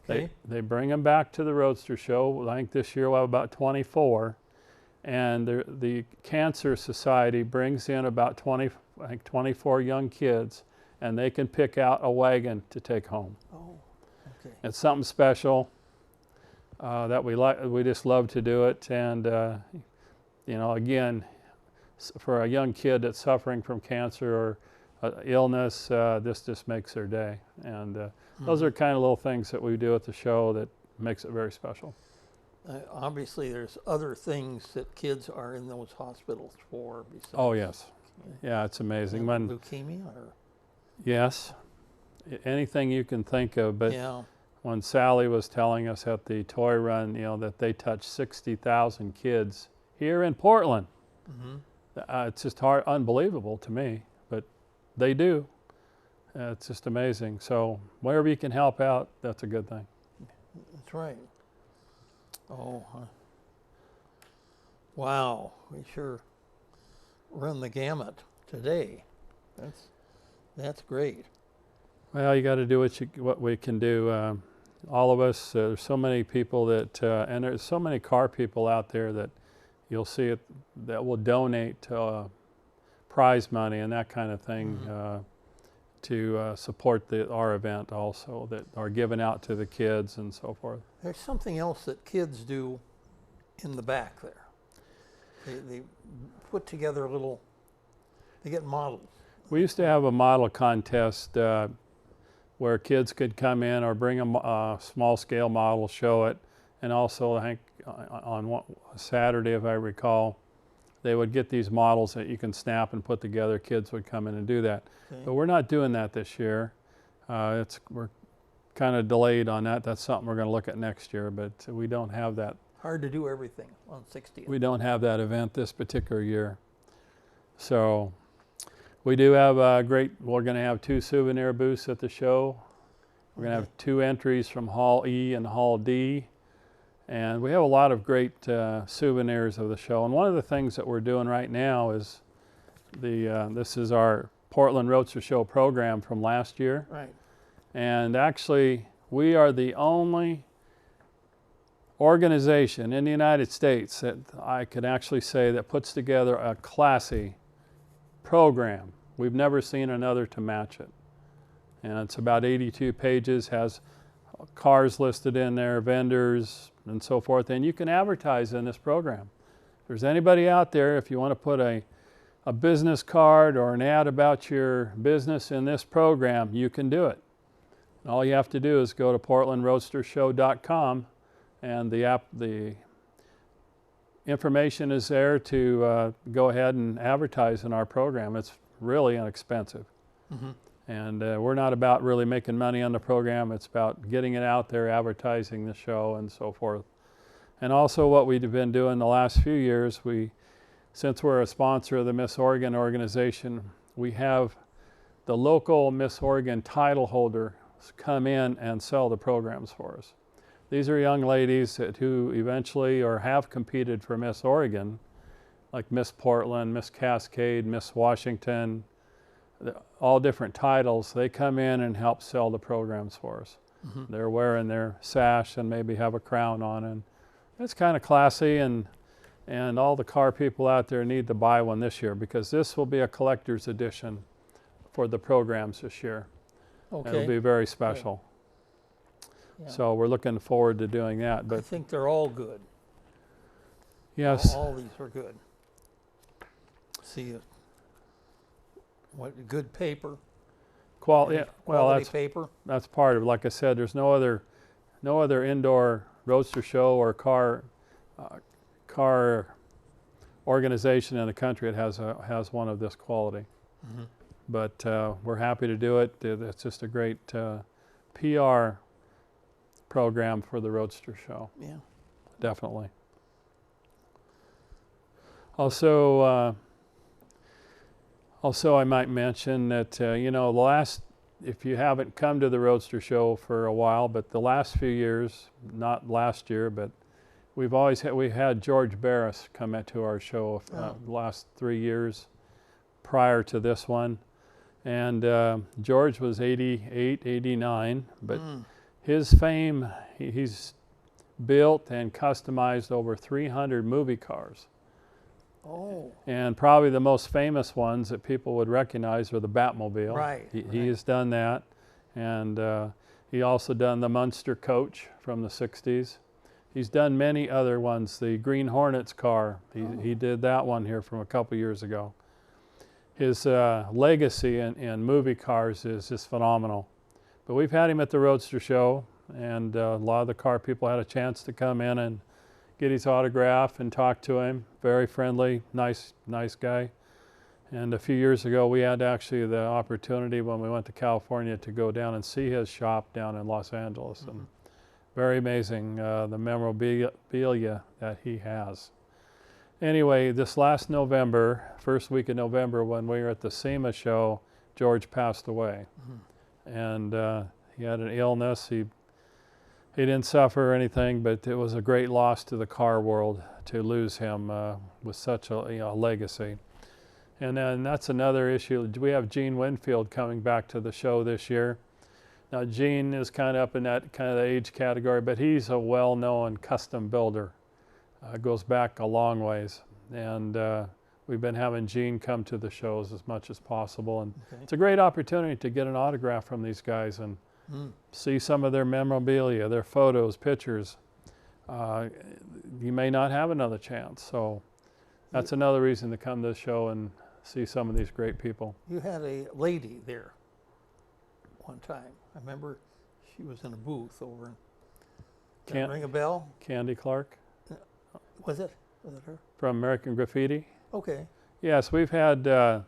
Okay. They bring them back to the Roadster Show. I think this year we'll have about 24. And the Cancer Society brings in about 24 young kids, and they can pick out a wagon to take home. Oh, okay. It's something special that we like. We just love to do it, and you know, again, for a young kid that's suffering from cancer or illness, this just makes their day. And those are kind of little things that we do at the show that makes it very special. Obviously, there's other things that kids are in those hospitals for besides. Oh yes, yeah, it's amazing. When leukemia, or yes, anything you can think of. But yeah, when Sally was telling us at the toy run, you know, that they touch 60,000 kids here in Portland, it's just unbelievable to me, but they do. It's just amazing. So wherever you can help out, that's a good thing. that's right. Oh, wow! We sure run the gamut today. That's great. Well, you got to do what we can do. All of us. There's so many people that, and there's so many car people out there that you'll see it that will donate prize money and that kind of thing to support our event also, that are given out to the kids and so forth. There's something else that kids do in the back there. They put together they get models. We used to have a model contest where kids could come in or bring a small scale model, show it, and also I think on Saturday, if I recall, they would get these models that you can snap and put together. Kids would come in and do that. Okay. But we're not doing that this year. We're kind of delayed on that. That's something we're going to look at next year, but we don't have that. Hard to do everything on 60th. We don't have that event this particular year. So we do have we're going to have 2 souvenir booths at the show. We're going to have 2 entries from Hall E and Hall D. And we have a lot of great souvenirs of the show. And one of the things that we're doing right now is this is our Portland Roadster Show program from last year. Right. And actually, we are the only organization in the United States that I could actually say that puts together a classy program. We've never seen another to match it. And it's about 82 pages, has cars listed in there, vendors, and so forth. And you can advertise in this program. If there's anybody out there, if you want to put a business card or an ad about your business in this program, you can do it. And all you have to do is go to portlandroadstershow.com, and the information is there to go ahead and advertise in our program. It's really inexpensive. And we're not about really making money on the program. It's about getting it out there, advertising the show, and so forth. And also what we've been doing the last few years, since we're a sponsor of the Miss Oregon organization, we have the local Miss Oregon title holder come in and sell the programs for us. These are young ladies who eventually or have competed for Miss Oregon, like Miss Portland, Miss Cascade, Miss Washington, all different titles. They come in and help sell the programs for us. They're wearing their sash and maybe have a crown on, and it's kind of classy, and all the car people out there need to buy one this year, because this will be a collector's edition for the programs this year. Okay. It'll be very special. Yeah. So we're looking forward to doing that. I But think they're all good. yes, All these are good. See, what good paper? yeah, well, Quality paper. that's part of it. Like I said, there's no other indoor roadster show or car organization in the country that has one of this quality. But we're happy to do it. It's just a great PR program for the Roadster Show. Yeah. Definitely. Also, I might mention that if you haven't come to the Roadster Show for a while, but the last few years, not last year, but we had George Barris come into our show the last 3 years prior to this one. And George was 88, 89, but his fame, he's built and customized over 300 movie cars. Oh. And probably the most famous ones that people would recognize are the Batmobile. Right. He has done that. And he also done the Munster coach from the 60s. He's done many other ones. The Green Hornets car, he did that one here from a couple years ago. His legacy in movie cars is just phenomenal. But we've had him at the Roadster Show, and a lot of the car people had a chance to come in and get his autograph and talk to him. Very friendly, nice guy. And a few years ago, we had actually the opportunity when we went to California to go down and see his shop down in Los Angeles. And very amazing, the memorabilia that he has. Anyway, this last November, first week of November, when we were at the SEMA show, George passed away. And he had an illness. He didn't suffer or anything, but it was a great loss to the car world to lose him with such a legacy. And then that's another issue. We have Gene Winfield coming back to the show this year. Now Gene is kind of up in that kind of the age category, but he's a well-known custom builder. Goes back a long ways. And we've been having Gene come to the shows as much as possible. And it's a great opportunity to get an autograph from these guys and see some of their memorabilia, their photos, pictures. You may not have another chance. So that's another reason to come to the show and see some of these great people. You had a lady there one time. I remember she was in a booth over in... Does that ring a bell? Candy Clark. Was it her? From American Graffiti. Okay. Yes, we've had some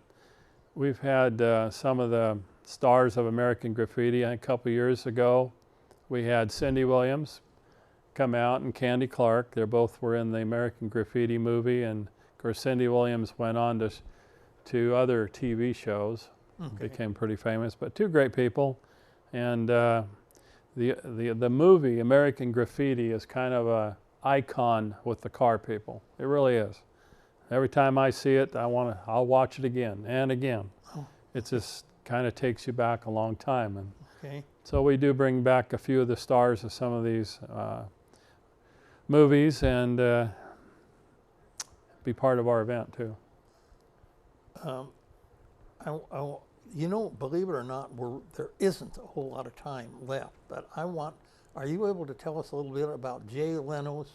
of the stars of American Graffiti. A couple years ago, we had Cindy Williams come out and Candy Clark. They both were in the American Graffiti movie, and of course Cindy Williams went on to other TV shows. Became pretty famous, but two great people. And the movie American Graffiti is kind of a icon with the car people. It really is. Every time I see it, I'll watch it again and again. It just kind of takes you back a long time. And so we do bring back a few of the stars of some of these movies and be part of our event too. You know, believe it or not, there isn't a whole lot of time left, but are you able to tell us a little bit about Jay Leno's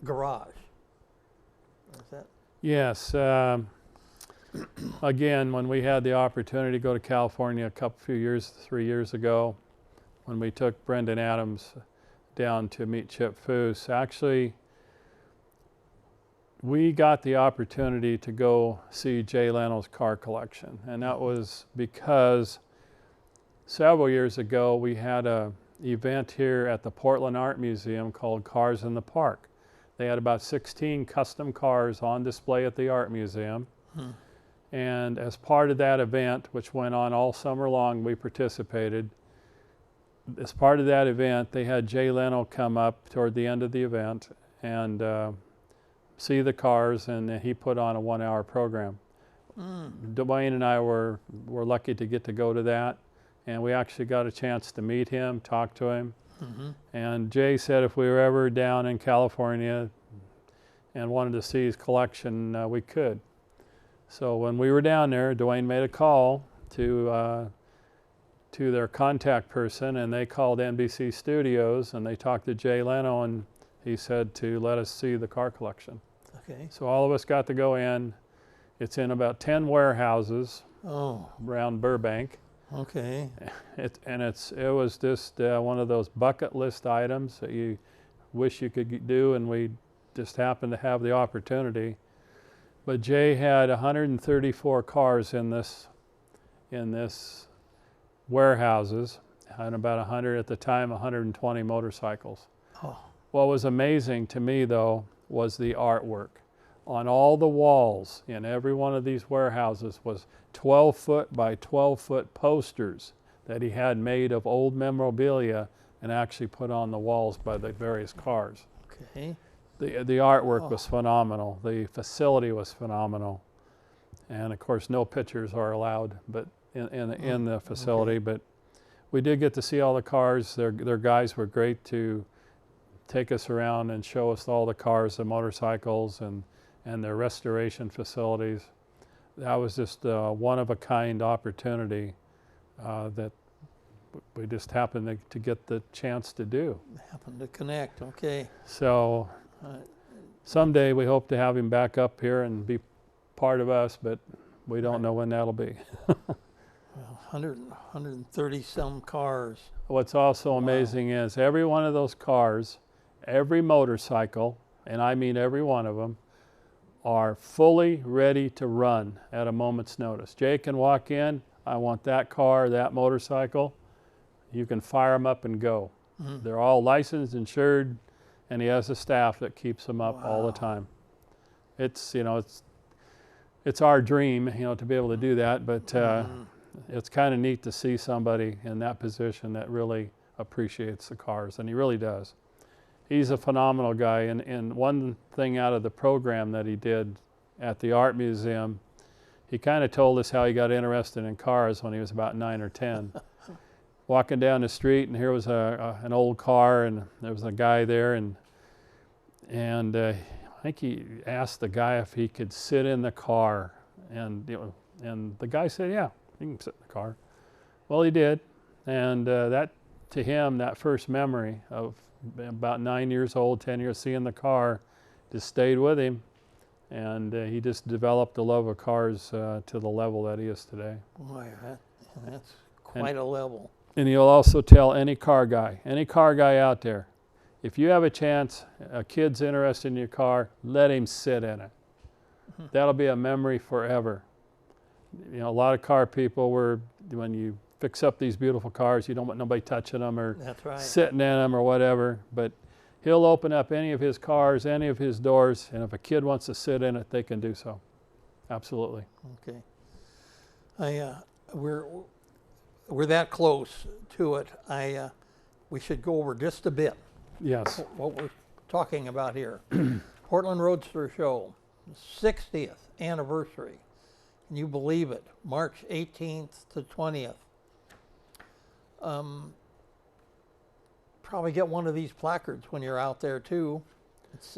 garage? Is that? Yes. Again, when we had the opportunity to go to California 3 years ago, when we took Brendan Adams down to meet Chip Foose, actually, we got the opportunity to go see Jay Leno's car collection. And that was because several years ago, we had an event here at the Portland Art Museum called Cars in the Park. They had about 16 custom cars on display at the art museum. And as part of that event, which went on all summer long, we participated. As part of that event, they had Jay Leno come up toward the end of the event and see the cars, and he put on a 1-hour program. Dwayne and I were lucky to get to go to that, and we actually got a chance to meet him, talk to him. And Jay said if we were ever down in California and wanted to see his collection, we could. So when we were down there, Dwayne made a call to their contact person, and they called NBC Studios, and they talked to Jay Leno, and he said to let us see the car collection. So all of us got to go in. It's in about 10 warehouses around Burbank. It was just one of those bucket list items that you wish you could do, and we just happened to have the opportunity. But Jay had 134 cars in this warehouses, and about 100 at the time, 120 motorcycles. What was amazing to me, though, was the artwork. On all the walls in every one of these warehouses was 12-foot by 12-foot posters that he had made of old memorabilia and actually put on the walls by the various cars. Okay. The artwork Oh. was phenomenal. The facility was phenomenal. And of course, no pictures are allowed but in the facility. Okay. But we did get to see all the cars. Their guys were great to take us around and show us all the cars, the motorcycles, and their restoration facilities. That was just a one-of-a-kind opportunity that we just happened to get the chance to do. Happened to connect. Okay. So Uh, someday we hope to have him back up here and be part of us, but we don't Right. know when that'll be. well, 130 some cars. What's also Wow. amazing is every one of those cars, every motorcycle, and I mean every one of them, are fully ready to run at a moment's notice. Jay can walk in, I want that car, that motorcycle. You can fire them up and go. Mhm. They're all licensed, insured, and he has a staff that keeps them up all the Wow. time. It's, you know, it's our dream, you know, to be able to do that, but Mhm. it's kind of neat to see somebody in that position that really appreciates the cars, and he really does. He's a phenomenal guy, and one thing out of the program that he did at the art museum, he kind of told us how he got interested in cars when he was about 9 or 10. Walking down the street, and here was an old car, and there was a guy there, and I think he asked the guy if he could sit in the car, and and the guy said, "Yeah, you can sit in the car." Well, he did, and that to him, that first memory of about 9 years old, 10 years, seeing the car, just stayed with him, and he just developed a love of cars to the level that he is today. Boy, that's quite a level. And he'll also tell any car guy out there, if you have a chance, a kid's interested in your car, let him sit in it. That'll be a memory forever. You know, a lot of car people when you fix up these beautiful cars, you don't want nobody touching them or That's right. sitting in them or whatever, but he'll open up any of his cars, any of his doors, and if a kid wants to sit in it, they can do so. Absolutely. Okay. We're that close to it. We should go over just a bit Yes. what we're talking about here. Portland Roadster Show, 60th anniversary. Can you believe it? March 18th to 20th. Probably get one of these placards when you're out there too. It's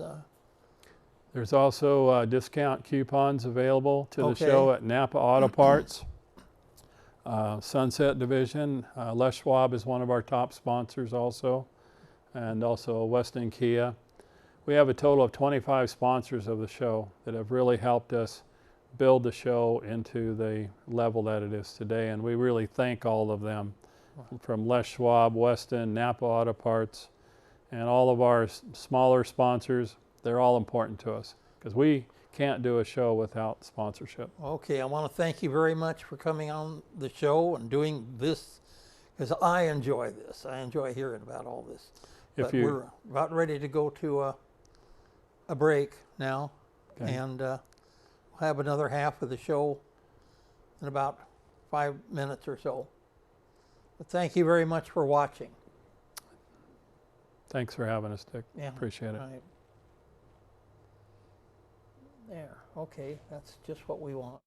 There's also discount coupons available to the Okay. show at Napa Auto Parts, Sunset Division. Les Schwab is one of our top sponsors also, and also Weston Kia. We have a total of 25 sponsors of the show that have really helped us build the show into the level that it is today, and we really thank all of them, from Les Schwab, Weston, Napa Auto Parts, and all of our smaller sponsors. They're all important to us because we can't do a show without sponsorship. okay. I want to thank you very much for coming on the show and doing this, because I enjoy this. I enjoy hearing about all this. If But you- we're about ready to go to a break now, Okay. and we'll have another half of the show in about 5 minutes or so. But thank you very much for watching. Thanks for having us, Dick. Yeah. Appreciate it. Right. There. Okay, that's just what we want.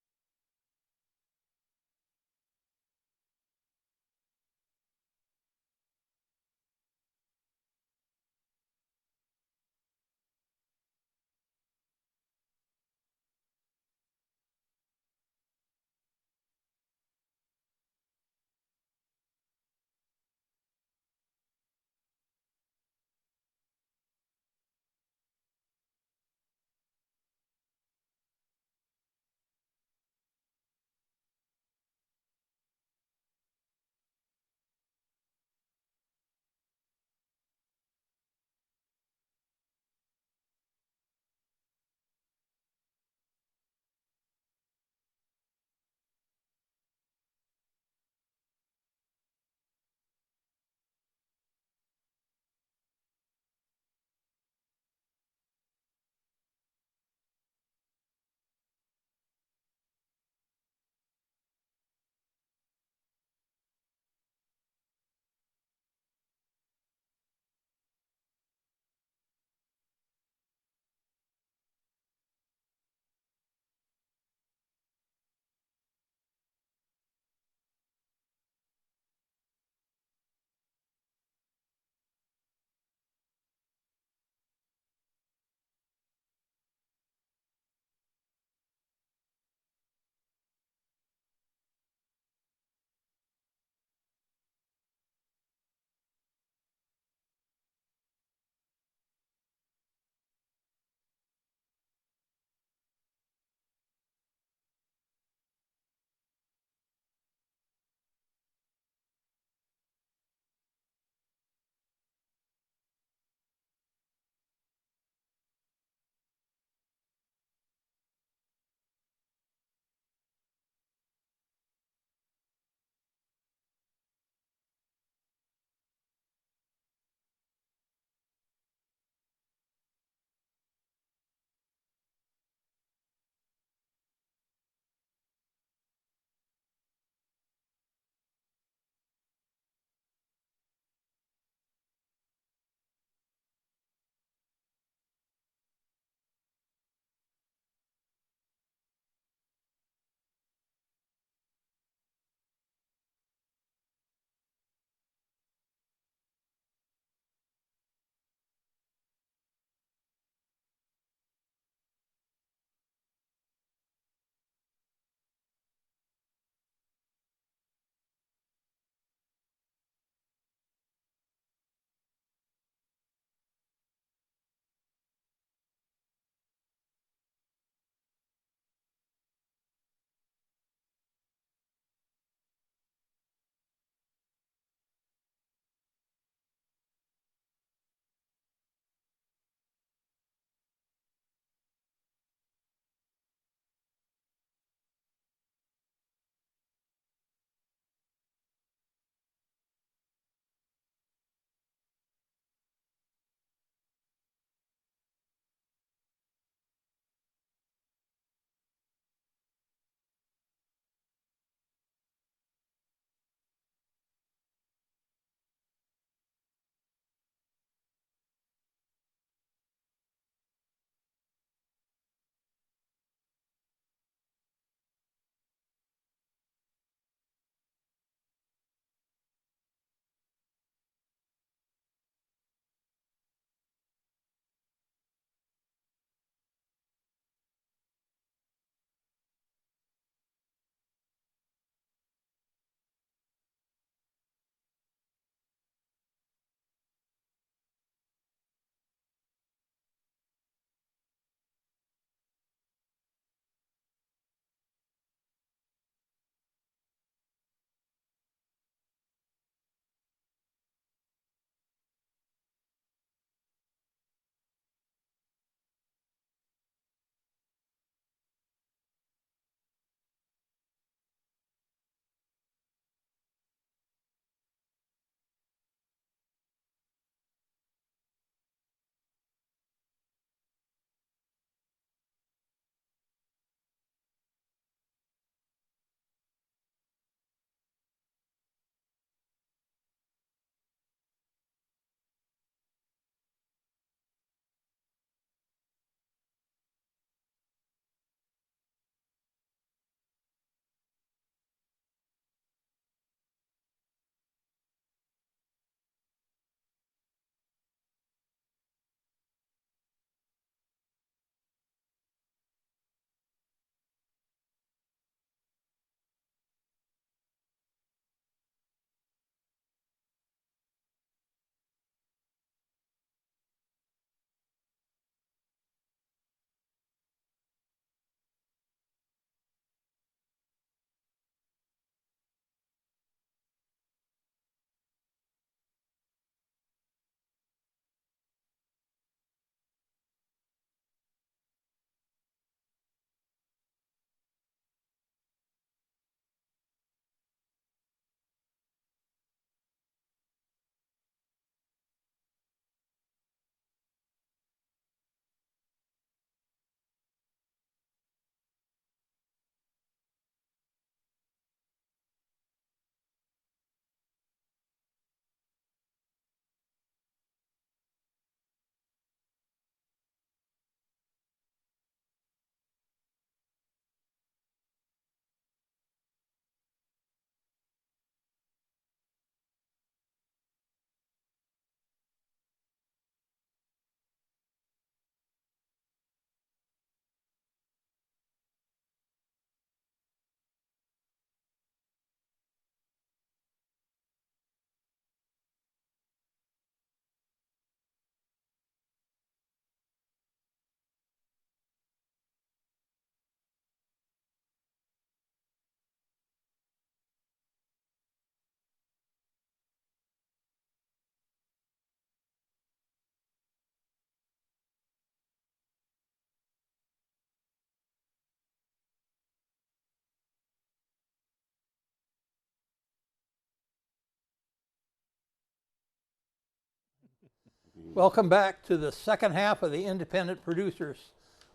Welcome back to the second half of the Independent Producers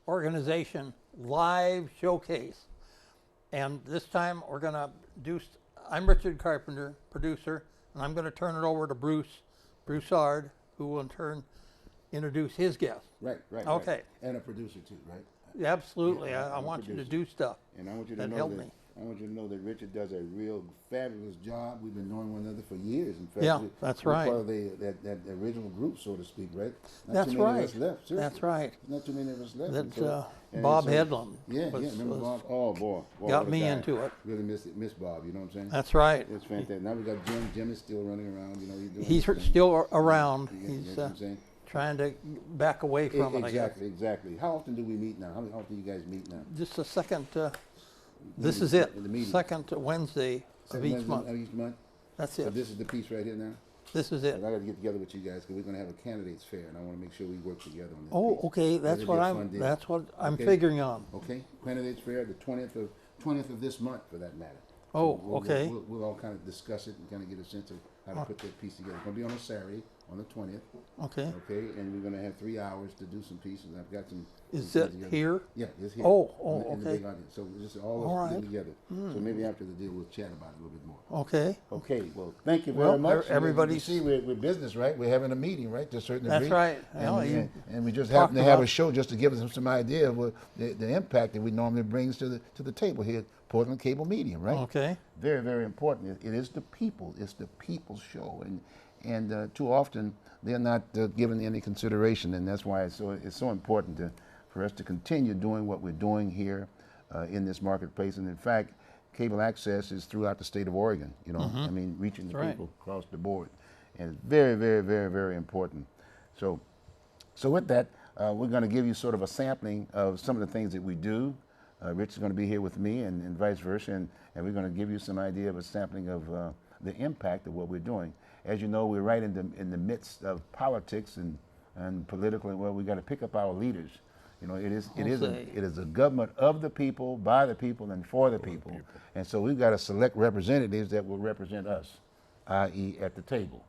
Organization live showcase. And this time we're going to do, I'm Richard Carpenter, producer, and I'm going to turn it over to Bruce Broussard, who will in turn introduce his guest. Right. Okay. Right. And a producer too, right? Absolutely. Yeah, I I'm a want you to producer. do stuff And I want you to that know help that me. I want you to know that Richard does a real fabulous job. We've been knowing one another for years. In fact, Yeah, we, that's we're right. part of that original group, so to speak, right? Not That's too many right. of us left. Seriously. That's right. Not too many of us left. That And Bob so- Hedlund Yeah, was- remember was- Bob? Oh boy, got what a me guy. into it. Really miss Bob. You know what I'm saying? That's right. It's fantastic. Now we got Jim. Jim is still running around. You know, he's doing He's his thing. still around. You He's know what I'm saying? trying to back away from it, I guess. Exactly. How often do we meet now? How often do you guys meet now? Just a second. This is it. The meeting. Second Wednesday of Second each Wednesday month. of each month. That's So it. this is the piece right here now. This is I it. got to get together with you guys because we're going to have a candidates fair, and I want to make sure we work together on this. Oh, piece. okay. That's That'd what be a I'm. fun deal. That's what I'm Okay. figuring on. Okay, candidates fair, the 20th of this month, for that matter. Oh, We'll- okay. We'll all kind of discuss it and kind of get a sense of how to put that piece together. It's going to be on a Saturday, on the 20th. Okay. Okay, and we're going to have 3 hours to do some pieces. I've got some. Is some it things together. here? Yeah, it's here. Oh, in the okay. big audience. So just all All of us right. get together. So maybe after the deal, we'll chat about it a little bit more. Okay. Okay, well, thank you Well, very much. everybody's- You see, we're business, right? We're having a meeting, right, to a certain That's degree. right. And, Well, you and we just talked happen to have about- a show just to give us some idea of what the impact that we normally brings to the table here at Portland Cable Media, right? Okay. Very, very important. It is the people. It's the people's show, and too often they're not given any consideration, and that's why it's so important for us to continue doing what we're doing here in this marketplace. And in fact, cable access is throughout the state of Oregon. You know, I mean, reaching the That's right. people across the board, and it's very, very, very, very important. So with that, we're going to give you sort of a sampling of some of the things that we do. Rich is going to be here with me, and vice versa, and we're going to give you some idea of a sampling of the impact of what we're doing. As you know, we're right in the midst of politics and political, and well, we got to pick up our leaders. You know, it is a government of the people, by the people, and for the people. And so we've got to select representatives that will represent us, i.e., at the table.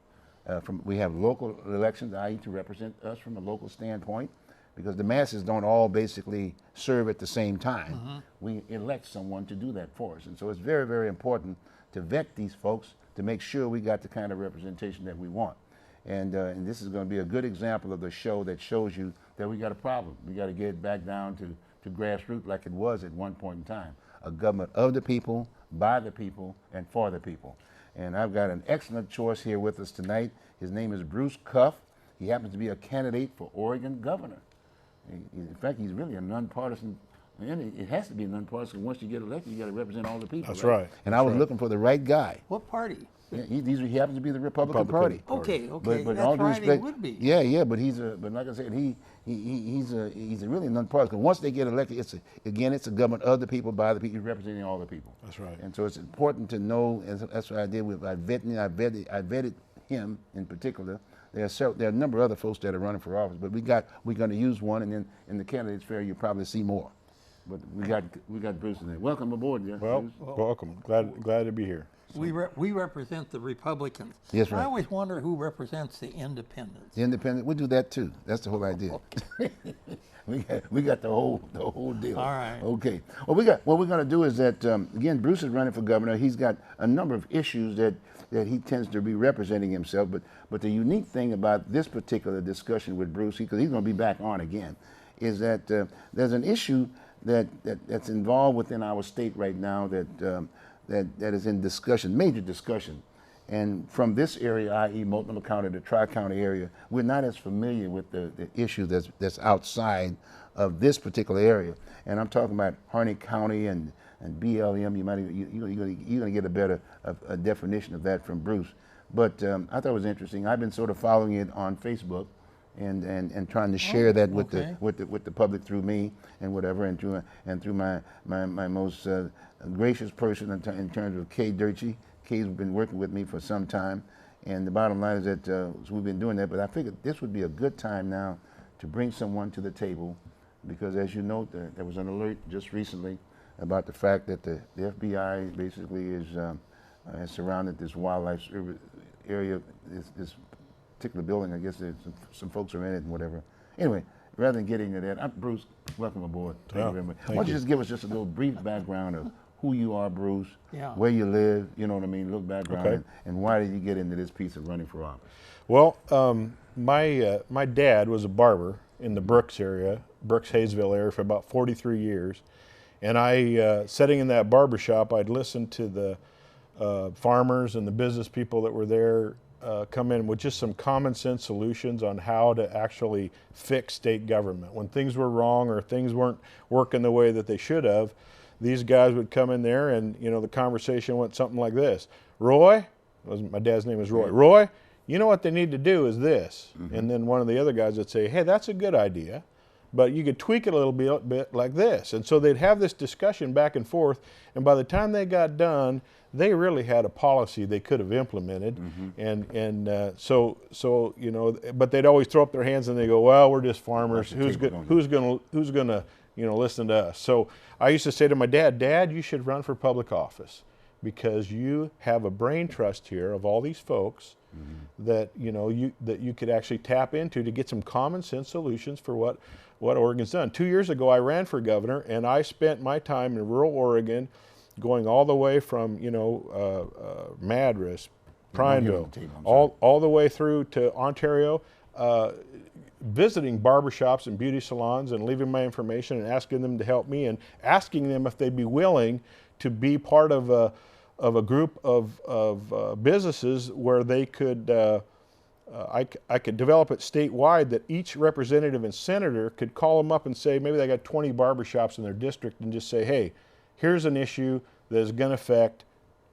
We have local elections, i.e., to represent us from a local standpoint, because the masses don't all basically serve at the same time. We elect someone to do that for us. And so it's very, very important to vet these folks to make sure we got the kind of representation that we want. And this is going to be a good example of the show that shows you that we got a problem. We got to get it back down to grassroots like it was at one point in time. A government of the people, by the people, and for the people. And I've got an excellent choice here with us tonight. His name is Bruce Cuff. He happens to be a candidate for Oregon governor. In fact, he's really a nonpartisan. And it has to be nonpartisan. Once you get elected, you got to represent all the people. That's right. And I was looking for the right guy. What party? Yeah, he happens to be the Republican Party. Okay. Okay. But That's all due right. He respect, would be. yeah. But but like I said, he's a really nonpartisan. Once they get elected, it's a government of the people, by the people, representing all the people. That's right. And so it's important to know, and that's what I did with I vetted him in particular. There are a number of other folks that are running for office, but we're going to use one, and then in the candidates fair you'll probably see more. But we got Bruce in there. Welcome aboard, yeah. Well, Bruce. welcome. Glad to be here. We represent the Republicans. Yes, right. I always wonder who represents the independents. The independent, we do that too. That's the whole idea. we got the whole deal. All right. Okay. Well, what we're going to do is that again, Bruce is running for governor. He's got a number of issues that he tends to be representing himself. But the unique thing about this particular discussion with Bruce, because he's going to be back on again, is that there's an issue that's involved within our state right now that is in discussion, major discussion. And from this area, i.e. Multnomah County, the Tri-County area, we're not as familiar with the issue that's outside of this particular area. And I'm talking about Harney County and BLM. You're going to get a better a definition of that from Bruce. But I thought it was interesting. I've been sort of following it on Facebook and trying to share that with the public through me and whatever, and through my most gracious person in terms of Kay Durchie. Kay's been working with me for some time, and the bottom line is that so we've been doing that. But I figured this would be a good time now to bring someone to the table, because as you know, there was an alert just recently about the fact that the FBI basically has surrounded this wildlife area, this particular building. I guess there's some folks are in it and whatever. Anyway, rather than getting into that, Bruce, welcome aboard. Thank you very much. Why don't you just give us just a little brief background of who you are, Bruce, where you live, you know what I mean, a little background, and why did you get into this piece of running for office? Well, my dad was a barber in the Brooks area, Brooks Hayesville area, for about 43 years. And I, sitting in that barber shop, I'd listen to the farmers and the business people that were there come in with just some common sense solutions on how to actually fix state government. When things were wrong or things weren't working the way that they should have, these guys would come in there and, you know, the conversation went something like this. Roy, my dad's name is Roy. Roy, you know what they need to do is this. And then one of the other guys would say, hey, that's a good idea, but you could tweak it a little bit like this. And so they'd have this discussion back and forth, and by the time they got done, they really had a policy they could have implemented. So you know, but they'd always throw up their hands and they go, well, we're just farmers. Who's gonna you know, listen to us? So I used to say to my dad, Dad, you should run for public office because you have a brain trust here of all these folks that, you know, that you could actually tap into to get some common sense solutions for what Oregon's done. 2 years ago, I ran for governor, and I spent my time in rural Oregon, going all the way from, you know, Madras, Prineville, all the way through to Ontario, visiting barbershops and beauty salons and leaving my information and asking them to help me and asking them if they'd be willing to be part of a group of businesses where they could, I could develop it statewide that each representative and senator could call them up and say, maybe they got 20 barbershops in their district, and just say, hey, here's an issue that is going to affect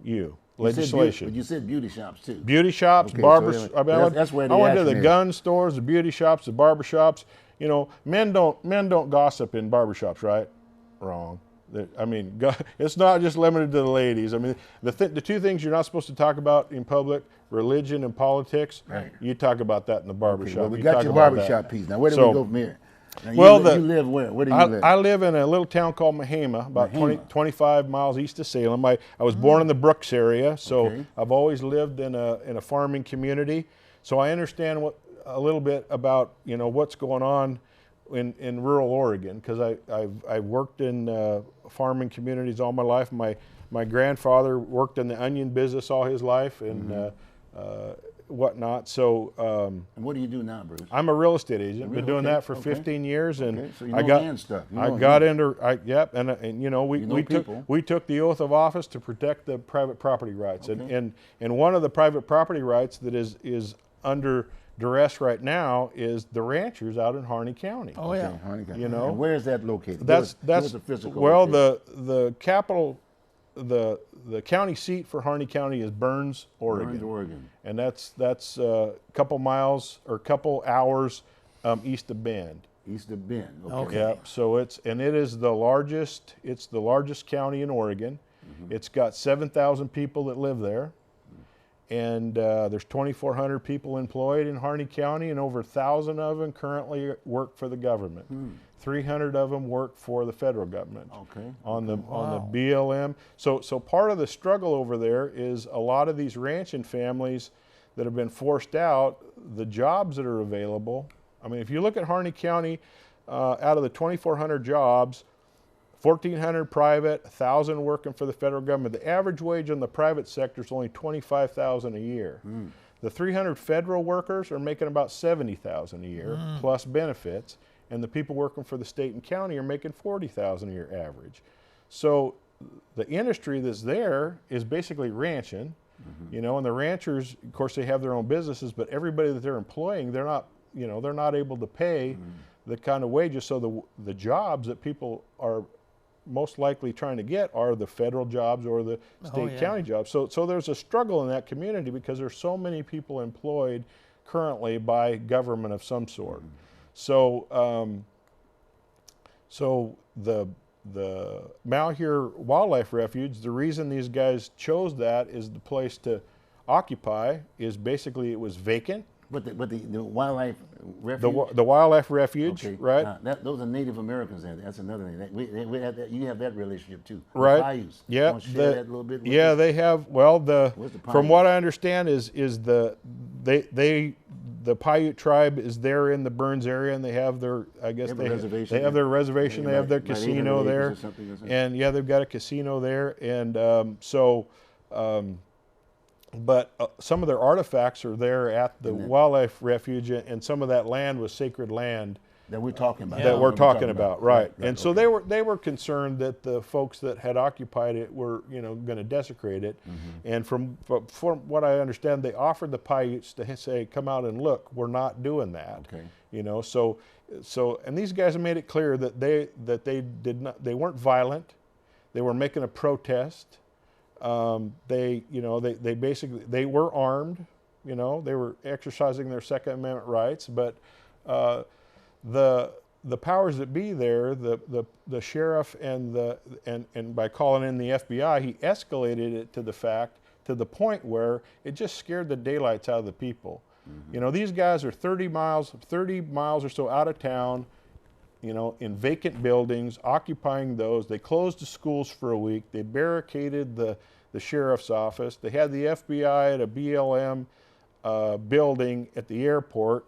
you. Legislation. But you said beauty shops too. Beauty shops, Okay, barbers. so I mean, that's where the I went to action the is. gun stores, the beauty shops, the barber shops. You know, men don't gossip in barbershops, right? Wrong. I mean, it's not just limited to the ladies. I mean, the two things you're not supposed to talk about in public: religion and politics. Right. You talk about that in the barbershop. Well, we You got talk your about barbershop that. piece. Now, where do So- we go from here? Now, Well, you live where? Where do you live? I live in a little town called Mahama, about Mahama. 25 miles east of Salem. I was born in the Brooks area, so Okay. I've always lived in a farming community. So I understand a little bit about, you know, what's going on in rural Oregon, because I've worked in farming communities all my life. My grandfather worked in the onion business all his life and whatnot. So and what do you do now, Bruce? I'm a real estate agent. Been doing okay, that for okay. 15 years, and Okay, so you I know got land stuff. You I know got land. into yep, and you know You know people. we took the oath of office to protect the private property rights, Okay. and one of the private property rights that is under duress right now is the ranchers out in Harney County. Oh, yeah. Okay, Harney County. You know? And where is that located? That's Give us that's a physical well location. the capital. The county seat for Harney County is Burns, Oregon. Burns, Oregon. And that's a couple miles or couple hours east of Bend. East of Bend. Okay. Okay. Yep. So it is the largest. It's the largest county in Oregon. It's got 7,000 people that live there, and there's 2,400 people employed in Harney County, and over 1,000 of them currently work for the government. 300 of them work for the federal government. Okay. On the BLM. So part of the struggle over there is a lot of these ranching families that have been forced out, the jobs that are available. I mean, if you look at Harney County, out of the 2,400 jobs, 1,400 private, 1,000 working for the federal government. The average wage in the private sector is only $25,000 a year. The 300 federal workers are making about $70,000 a year plus benefits, and the people working for the state and county are making $40,000 a year average. So the industry that's there is basically ranching, you know, and the ranchers, of course, they have their own businesses, but everybody that they're employing, they're not able to pay the kind of wages. So the jobs that people are most likely trying to get are the federal jobs or the state county jobs. So there's a struggle in that community because there's so many people employed currently by government of some sort. So the Malheur Wildlife Refuge, the reason these guys chose that is the place to occupy is basically it was vacant. But the wildlife refuge. The Wildlife Refuge, Okay. right? Those are Native Americans. That's another thing. We have that, you have that relationship too. The Right. Paiutes. Yeah. Want to share that a little bit? With Yeah, us? they have. Well, Where's the from what Paiutes? I understand is they the Paiute tribe is there in the Burns area, and they have their, I guess They have a reservation they have there. their reservation. They have their Like 800 casino acres there, or something, isn't it? and yeah, they've got a casino there, and but some of their artifacts are there at the wildlife refuge, and some of that land was sacred land That we're talking about. that Yeah. we're talking about, right? Right, And so okay. they were concerned that the folks that had occupied it were, you know, going to desecrate it. And from what I understand, they offered the Paiutes to say, "Come out and look. We're not doing that." Okay. You know, so and these guys have made it clear that they they weren't violent. They were making a protest. They basically, they were armed, you know, they were exercising their Second Amendment rights, but the powers that be there, the sheriff and by calling in the FBI, he escalated it to the point where it just scared the daylights out of the people. You know, these guys are 30 miles or so out of town, you know, in vacant buildings, occupying those. They closed the schools for a week. They barricaded the sheriff's office. They had the FBI at a BLM building at the airport.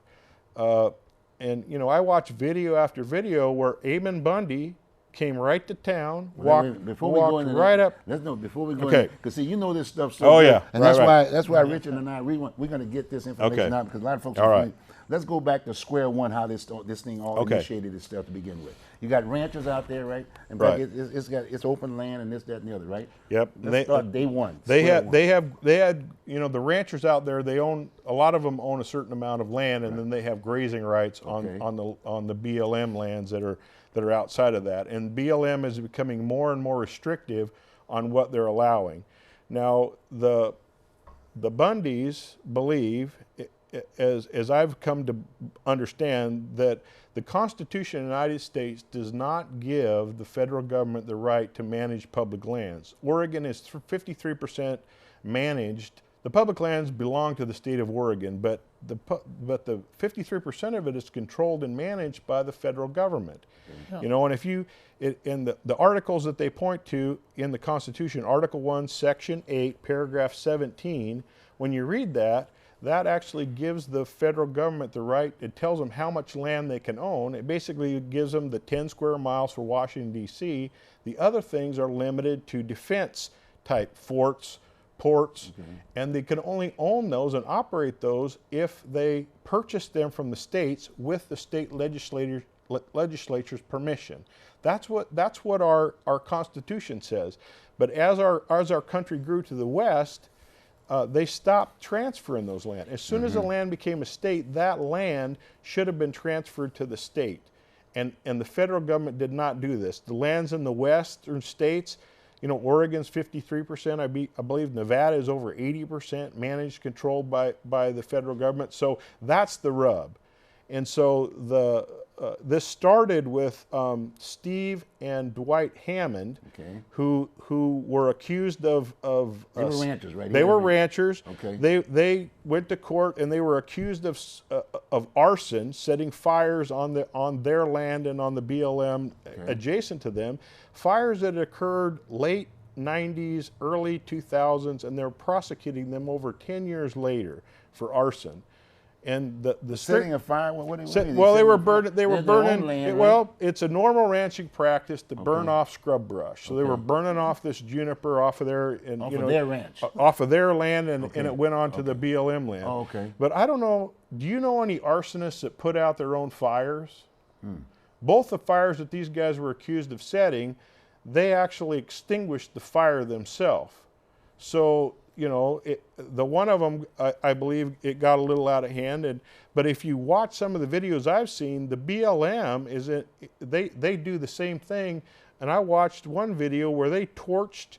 And, you know, I watched video after video where Amon Bundy came right to town, walked Before we go into right that, up. let's know before we go Okay. in, because see, you know this stuff so Oh, good, yeah. and Right, that's why Richard and I we're going to get this information Okay. out because a lot of folks All are right. familiar. Let's go back to square one, how this thing all Okay. initiated itself to begin with. You got ranchers out there, right? And Right. it's open land and this, that, and the other, right? Yep. Let's start day one. They square had, one. they had, you know, the ranchers out there. They own a lot of them own a certain amount of land, and then they have grazing rights Okay. on the BLM lands that are outside of that. And BLM is becoming more and more restrictive on what they're allowing. Now the Bundys believe, as I've come to understand, that the Constitution of the United States does not give the federal government the right to manage public lands. Oregon is 53% managed. The public lands belong to the state of Oregon, but the 53% of it is controlled and managed by the federal government. You know, and if you, in the articles that they point to in the Constitution, Article 1, Section 8, Paragraph 17, when you read that, that actually gives the federal government the right, it tells them how much land they can own. It basically gives them the 10 square miles for Washington, D.C. The other things are limited to defense type forts, ports, and they can only own those and operate those if they purchase them from the states with the state legislature's permission. That's what our Constitution says. But as our country grew to the west, they stopped transferring those land. As soon as the land became a state, that land should have been transferred to the state. And the federal government did not do this. The lands in the western states, you know, Oregon's 53%, I believe Nevada is over 80% managed, controlled by the federal government. So that's the rub. And so this started with Steve and Dwight Hammond, Okay. who were accused of They were ranchers, right? They were ranchers. Okay. They went to court and they were accused of arson, setting fires on their land and on the BLM adjacent to them. Fires that occurred late 90s, early 2000s, and they're prosecuting them over 10 years later for arson. And the Setting a fire. What do you mean? well, they setting were a fire? burning. They were They're their own burning. land, right? Well, it's a normal ranching practice to burn off scrub brush. So they were burning off this juniper off of their and Off you of know their ranch. off of their land, and it went on to the BLM land. Oh, okay. But I don't know. Do you know any arsonists that put out their own fires? Both the fires that these guys were accused of setting, they actually extinguished the fire themselves. So, you know, the one of them, I believe, it got a little out of hand. But if you watch some of the videos I've seen, the BLM they do the same thing. And I watched one video where they torched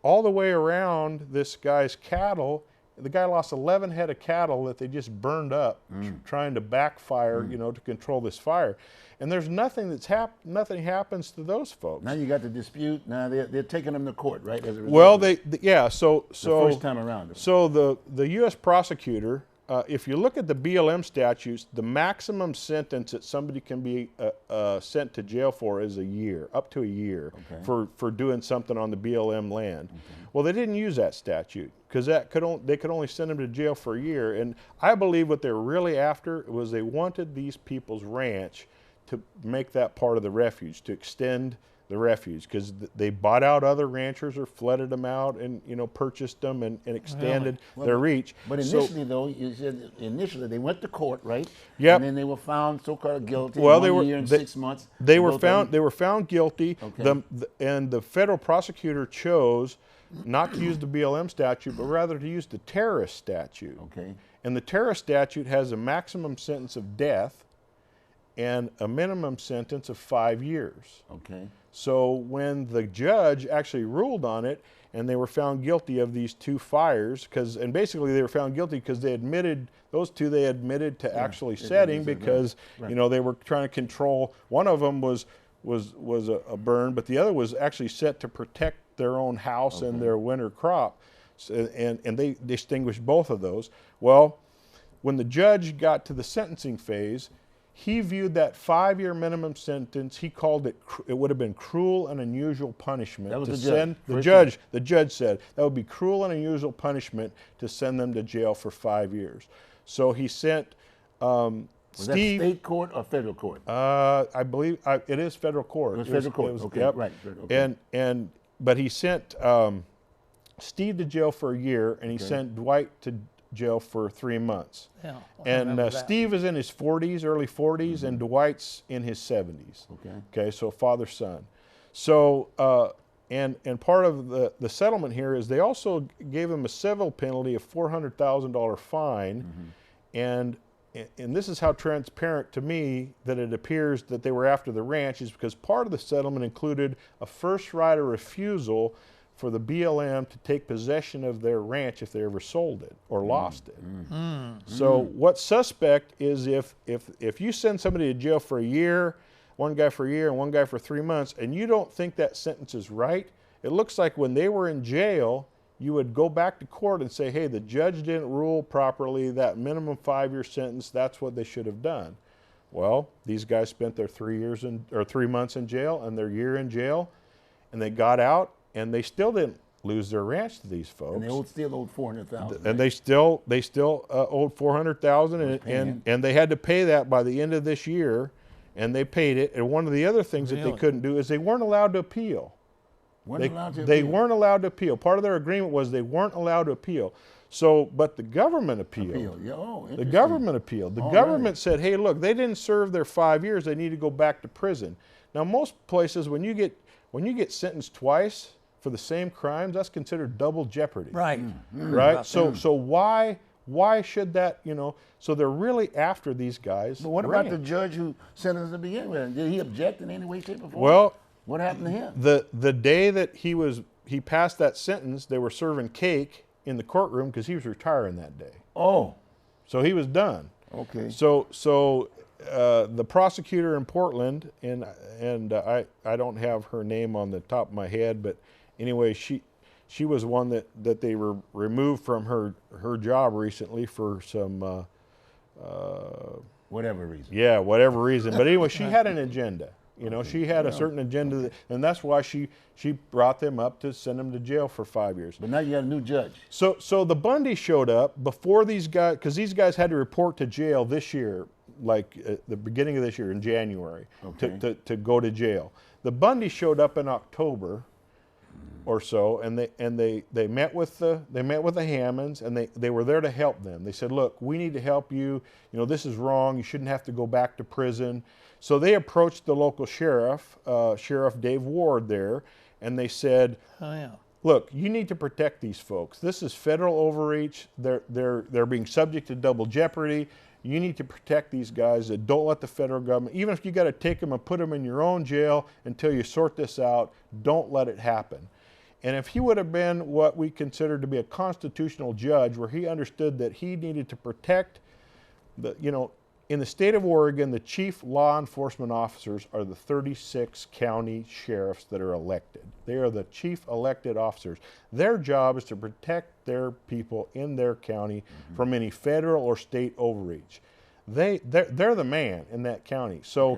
all the way around this guy's cattle. The guy lost 11 head of cattle that they just burned up, trying to backfire, you know, to control this fire. And there's nothing nothing happens to those folks. Now you got the dispute. Now they're taking them to court, right? As a result Well, of it. yeah. So the first time around. So the U.S. prosecutor if you look at the BLM statutes, the maximum sentence that somebody can be sent to jail for is a year, up to a year, Okay. for doing something on the BLM land. Well, they didn't use that statute because they could only send them to jail for a year. And I believe what they were really after was they wanted these people's ranch to make that part of the refuge, to extend the refuge, because they bought out other ranchers or flooded them out and, you know, purchased them and expanded their reach. But So- initially, though, you said initially they went to court, right? Yep. And then they were found so-called guilty. Well, 1 year and 6 months. They were Both of found. them. They were found guilty. Okay. And the federal prosecutor chose not to use the BLM statute, but rather to use the terrorist statute. Okay. And the terrorist statute has a maximum sentence of death and a minimum sentence of 5 years. Okay. So when the judge actually ruled on it, and they were found guilty of these two fires, and basically they were found guilty because they admitted to actually setting because you know, they were trying to control. One of them was a burn, but the other was actually set to protect their own house and their winter crop, and they distinguished both of those. Well, when the judge got to the sentencing phase, he viewed that 5-year minimum sentence. He called it. It would have been cruel and unusual punishment That was to the judge. send the First judge. The judge said that would be cruel and unusual punishment to send them to jail for 5 years. So he sent Was Steve. that state court or federal court? I believe it is federal court. It was federal court. Okay, yep. right, okay. But he sent Steve to jail for a year, and he sent Dwight to jail for 3 months. Yeah, I And remember that. Steve is in his 40s, early 40s, and Dwight's in his 70s. Okay. Okay, so father son. So and part of the settlement here is they also gave him a civil penalty of $400,000 fine, and this is how transparent to me that it appears that they were after the ranch, is because part of the settlement included a first right of refusal for the BLM to take possession of their ranch if they ever sold it or lost it. So what's suspect is if you send somebody to jail for a year, one guy for a year and one guy for 3 months, and you don't think that sentence is right, it looks like when they were in jail, you would go back to court and say, hey, the judge didn't rule properly, that minimum 5-year sentence, that's what they should have done. Well, these guys spent their 3 months in jail and their year in jail, and they got out, and they still didn't lose their ranch to these folks. And they still owed $400,000. And they still owed $400,000, and they had to pay that by the end of this year, and they paid it. And one of the other things that they Really? couldn't do is they weren't allowed to appeal. They weren't allowed to appeal. Part of their agreement was they weren't allowed to appeal. So, but the government appealed. Yeah, oh, The interesting. government appealed. The All government right. said, hey, look, they didn't serve their 5 years. They need to go back to prison. Now, most places, when you get sentenced twice for the same crimes, that's considered double jeopardy. Right. Right? So why should that, you know, so they're really after these guys. But what about the ranch. judge who sentenced to begin with? Did he object in any way, shape, or form? Well, what happened to him? the day that he passed that sentence, they were serving cake in the courtroom because he was retiring that day. Oh, So he was done. okay. So the prosecutor in Portland, and I don't have her name on the top of my head, but anyway, she was one that they were removed from her job recently for some Whatever reason. yeah, whatever reason. But anyway, she had an agenda. You know, she had a certain agenda, and that's why she brought them up to send them to jail for 5 years. But now you got a new judge. So the Bundy showed up before these guys, because these guys had to report to jail this year, like at the beginning of this year in January, Okay. to go to jail. The Bundy showed up in October or so, and they met with the Hammonds, and they were there to help them. They said, look, we need to help you. You know, this is wrong. You shouldn't have to go back to prison. So they approached the local sheriff, Sheriff Dave Ward there, and they said, Oh, yeah. look, you need to protect these folks. This is federal overreach. They're being subject to double jeopardy. You need to protect these guys. Don't let the federal government, even if you got to take them and put them in your own jail until you sort this out, don't let it happen. And if he would have been what we consider to be a constitutional judge, where he understood that he needed to protect the, you know, in the state of Oregon, the chief law enforcement officers are the 36 county sheriffs that are elected. They are the chief elected officers. Their job is to protect their people in their county from any federal or state overreach. They're the man in that county. So,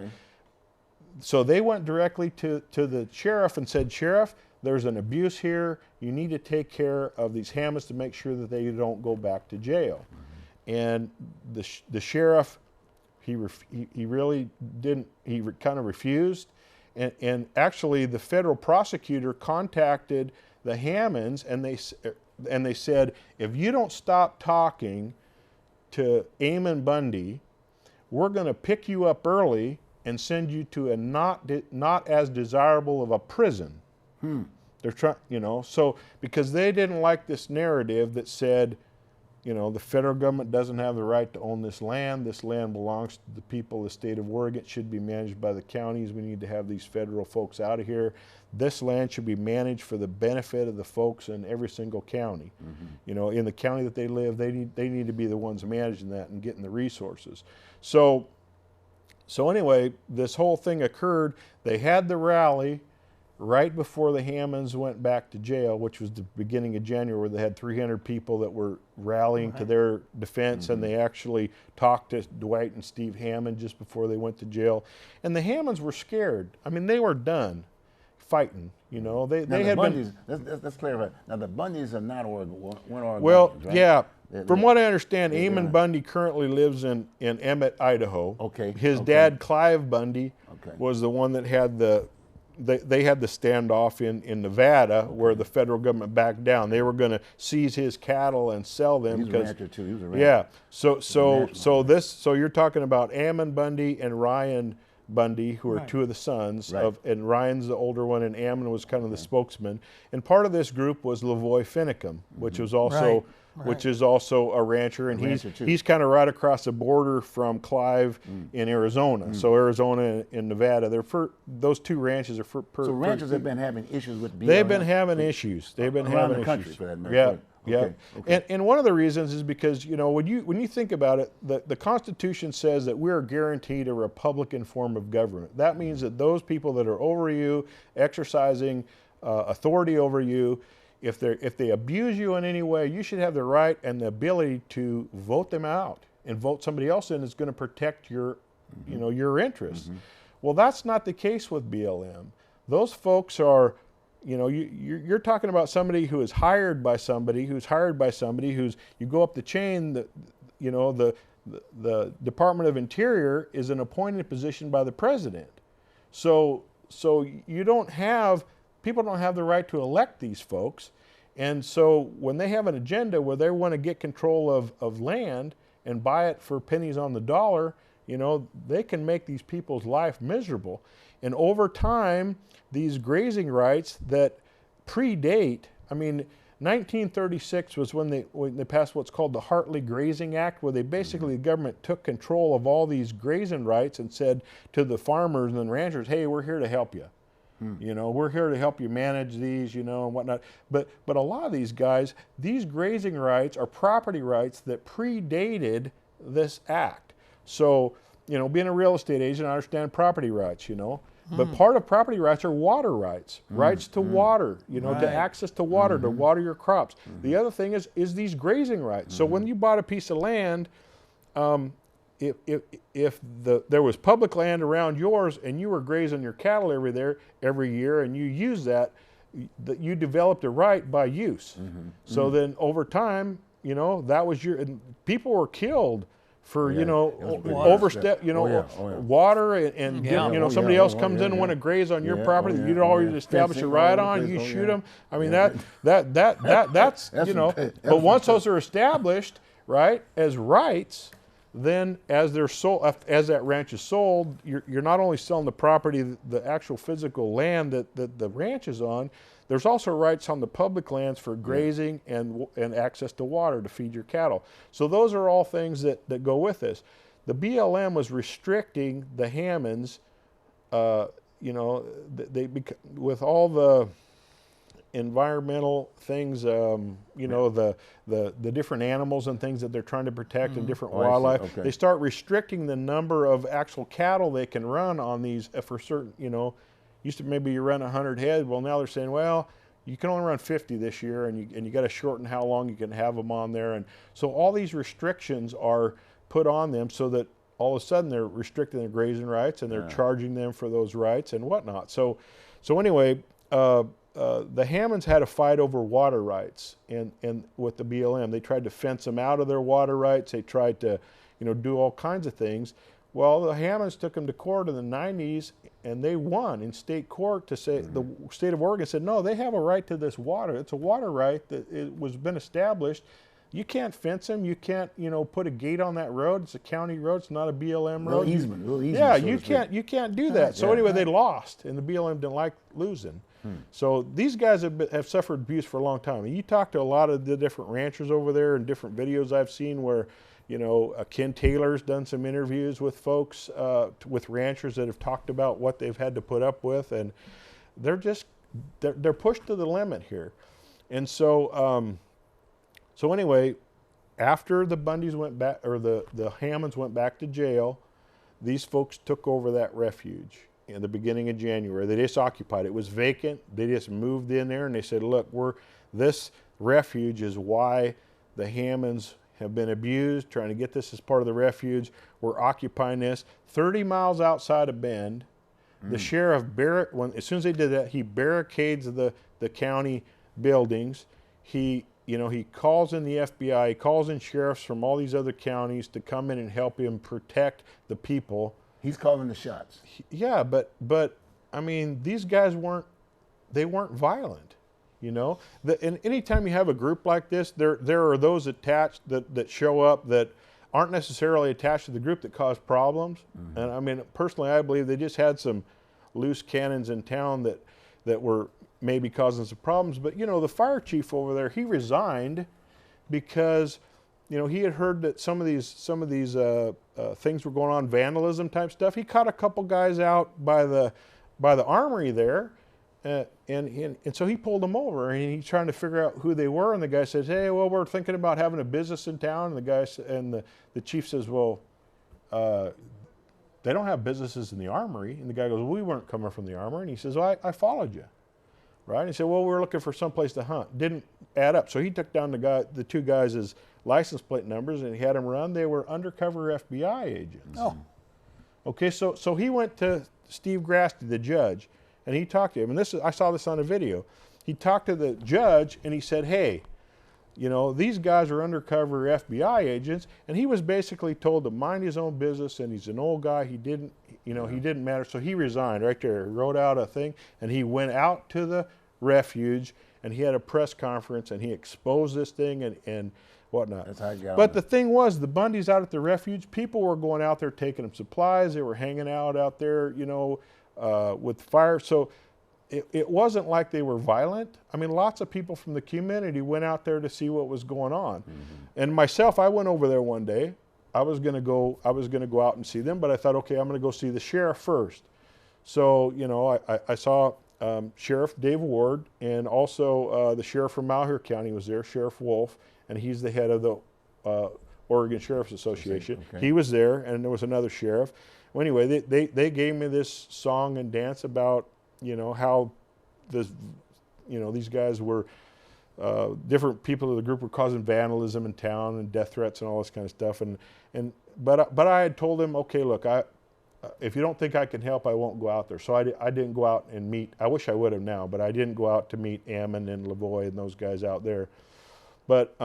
so they went directly to the sheriff and said, "Sheriff, there's an abuse here. You need to take care of these Hammonds to make sure that they don't go back to jail." And the sheriff, he really didn't. He kind of refused, and actually the federal prosecutor contacted the Hammonds, and they said, "If you don't stop talking to Ammon Bundy, we're going to pick you up early and send you to a not as desirable of a prison." They're trying, you know, so because they didn't like this narrative that said, you know, the federal government doesn't have the right to own this land. This land belongs to the people of the state of Oregon. It should be managed by the counties. We need to have these federal folks out of here. This land should be managed for the benefit of the folks in every single county. You know, in the county that they live, they need to be the ones managing that and getting the resources. So anyway, this whole thing occurred. They had the rally right before the Hammonds went back to jail, which was the beginning of January, where they had 300 people that were rallying to their defense, and they actually talked to Dwight and Steve Hammond just before they went to jail. And the Hammonds were scared. I mean, they were done fighting. You know, they had been. Let's clarify. Now the Bundys are not Oregonians, Well, right? yeah. From what I understand, Ammon Bundy currently lives in Emmett, Idaho. Okay. His dad, Clive Bundy, was the one that had they had the standoff in Nevada where the federal government backed down. They were going to seize his cattle and sell them. He's a rancher too. He was a rancher. Yeah. So you're talking about Ammon Bundy and Ryan Bundy, who are two of the sons of, and Ryan's the older one, and Ammon was kind of the spokesman. And part of this group was Lavoy Finicum, which was also which is also a rancher, and he's kind of right across the border from Clive in Arizona. So Arizona and Nevada, those two ranches are so ranchers have been having issues with BLM. They've been having issues. They've been around having the country issues. for that matter. Yeah. Yeah, Okay. And one of the reasons is because, you know, when you think about it, the Constitution says that we are guaranteed a Republican form of government. That means that those people that are over you, exercising authority over you, if they abuse you in any way, you should have the right and the ability to vote them out and vote somebody else in that's going to protect your, you know, your interests. Well, that's not the case with BLM. Those folks are, you know, you're talking about somebody who is hired by somebody, who's you go up the chain, you know, the Department of Interior is an appointed position by the president. So you don't have, people don't have the right to elect these folks. And so when they have an agenda where they want to get control of land and buy it for pennies on the dollar, you know, they can make these people's life miserable. And over time, these grazing rights that predate, I mean, 1936 was when they passed what's called the Hartley Grazing Act, where they basically, the government took control of all these grazing rights and said to the farmers and ranchers, hey, we're here to help you. You know, we're here to help you manage these, you know, and whatnot. But a lot of these guys, these grazing rights are property rights that predated this act. So, you know, being a real estate agent, I understand property rights, you know. But part of property rights are water rights, rights to water, you know, to access to water, to water your crops. The other thing is these grazing rights. So when you bought a piece of land, if there was public land around yours and you were grazing your cattle every year and you used that, you developed a right by use. So then over time, you know, that was and people were killed for, you know, overstep, you know, water and you know, somebody else comes in and want to graze on your property that you'd already established a right on, you shoot them. I mean, that's, you know, but once those are established, right, as rights, then as they're sold, as that ranch is sold, you're not only selling the property, the actual physical land that the ranch is on, there's also rights on the public lands for grazing and access to water to feed your cattle. So those are all things that go with this. The BLM was restricting the Hammonds, you know, with all the environmental things, you know, the different animals and things that they're trying to protect and different Oh, I see. wildlife. Okay. They start restricting the number of actual cattle they can run on these for certain, you know, used to maybe you run 100 head. Well, now they're saying, well, you can only run 50 this year, and you got to shorten how long you can have them on there. And so all these restrictions are put on them so that all of a sudden they're restricting their grazing rights and they're charging them for those rights and whatnot. So anyway, the Hammonds had a fight over water rights, and with the BLM, they tried to fence them out of their water rights. They tried to, you know, do all kinds of things. Well, the Hammonds took them to court in the 90s, and they won in state court to say the state of Oregon said, no, they have a right to this water. It's a water right that it was been established. You can't fence them. You can't, you know, put a gate on that road. It's a county road. It's not a BLM road. Little easement, Yeah, so you to speak. you can't do that. So Yeah. anyway, they lost, and the BLM didn't like losing. So these guys have suffered abuse for a long time. And you talk to a lot of the different ranchers over there, and different videos I've seen where, you know, Ken Taylor's done some interviews with folks, with ranchers that have talked about what they've had to put up with, and they're just they're pushed to the limit here. And so so anyway, after the Bundys went back, or the Hammonds went back to jail, these folks took over that refuge in the beginning of January. They just occupied it. It was vacant. They just moved in there, and they said, look, this refuge is why the Hammonds have been abused, trying to get this as part of the refuge. We're occupying this 30 miles outside of Bend. The sheriff, as soon as they did that, he barricades the county buildings. He calls in the FBI, he calls in sheriffs from all these other counties to come in and help him protect the people. He's calling the shots. Yeah, but I mean, these guys weren't violent, you know. And anytime you have a group like this, there are those attached that show up that aren't necessarily attached to the group that cause problems. And I mean, personally, I believe they just had some loose cannons in town that were maybe causing some problems. But you know, the fire chief over there, he resigned because, you know, he had heard that some of these things were going on, vandalism type stuff. He caught a couple guys out by the armory there, and so he pulled them over, and he's trying to figure out who they were. And the guy says, "Hey, well, we're thinking about having a business in town." And the chief says, "Well, they don't have businesses in the armory." And the guy goes, "We weren't coming from the armory." And he says, "Well, I followed you." Right? And he said, "Well, we're looking for someplace to hunt." Didn't add up. So he took down the two guys' license plate numbers, and he had them run. They were undercover FBI agents. Oh. Okay, so he went to Steve Grasty, the judge, and he talked to him. And I saw this on a video. He talked to the judge, and he said, "Hey, you know, these guys are undercover FBI agents." And he was basically told to mind his own business, and he's an old guy. He didn't matter. So he resigned right there. He wrote out a thing, and he went out to the refuge, and he had a press conference, and he exposed this thing and whatnot. That's how it got. But the thing was, the Bundys out at the refuge, people were going out there taking them supplies. They were hanging out there, you know, with fire. So it wasn't like they were violent. I mean, lots of people from the community went out there to see what was going on. And myself, I went over there one day. I was going to go out and see them, but I thought, okay, I'm going to go see the sheriff first. So, you know, I saw Sheriff Dave Ward, and also the sheriff from Malheur County was there, Sheriff Wolf, and he's the head of the Oregon Sheriff's Association. Okay. He was there, and there was another sheriff. Well, anyway, they gave me this song and dance about, you know, how these guys were, different people of the group were causing vandalism in town and death threats and all this kind of stuff. But I had told him, okay, look, if you don't think I can help, I won't go out there. So I didn't go out and meet. I wish I would have now, but I didn't go out to meet Ammon and Lavoie and those guys out there. But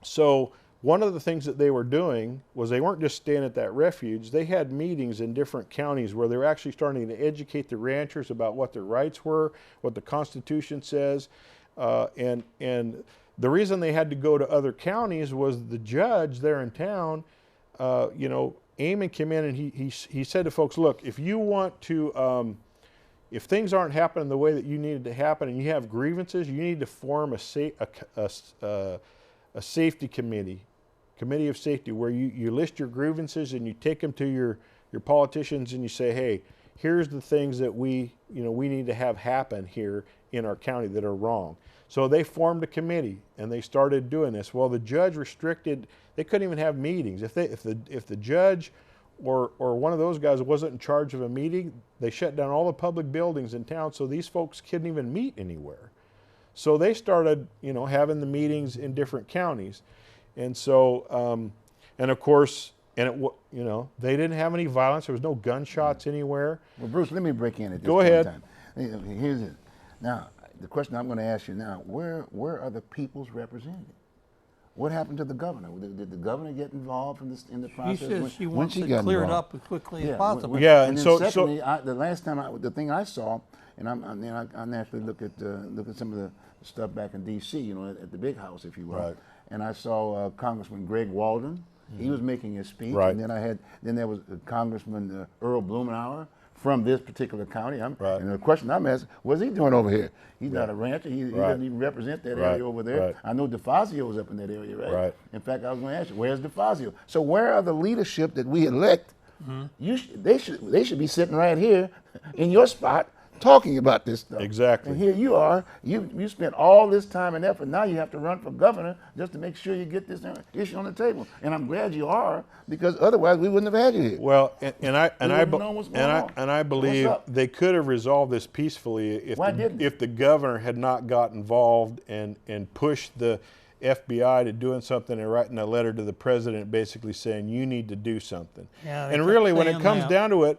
so one of the things that they were doing was they weren't just staying at that refuge. They had meetings in different counties where they were actually starting to educate the ranchers about what their rights were, what the Constitution says. And the reason they had to go to other counties was the judge there in town, you know, Ammon came in and he said to folks, look, if you want to, if things aren't happening the way that you need it to happen and you have grievances, you need to form a safety committee of safety, where you list your grievances and you take them to your politicians and you say, hey, here's the things that we need to have happen here in our county that are wrong. So they formed a committee and they started doing this. Well, the judge restricted, they couldn't even have meetings. If the judge or one of those guys wasn't in charge of a meeting, they shut down all the public buildings in town, so these folks couldn't even meet anywhere. So they started, having the meetings in different counties. And so, and of course, they didn't have any violence. There was no gunshots anywhere. Well, Bruce, let me break in at this Go point ahead. in time. Here's it. Now, the question I'm going to ask you now, where are the people's represented? What happened to the governor? Did the governor get involved in the She process? says she when wants it got cleared involved? up as quickly Yeah, as possible. Yeah, and and then so- secondly, the last time the thing I saw, and I naturally look at some of the stuff back in D.C. At the big house, if you will. Right. And I saw Congressman Greg Walden. He was making his speech, Right. and then there was Congressman Earl Blumenauer from this particular county. Right. And the question I'm asking, what's he doing over here? He's not a rancher. He Right. doesn't even represent that Right. area over there. Right. I know DeFazio was up in that area, right? Right. In fact, I was going to ask you, where's DeFazio? So where are the leadership that we elect? They should be sitting right here in your spot talking about this stuff. Exactly. And here you are. You spent all this time and effort. Now you have to run for governor just to make sure you get this issue on the table. And I'm glad you are, because otherwise we wouldn't have had you here. Well, and I wouldn't know what's going on. and I believe What's up? they could have resolved this peacefully Why didn't they? if the governor had not got involved and pushed the FBI to doing something and writing a letter to the president basically saying you need to do something. Yeah, they and kept really, when it saying comes that. down to it,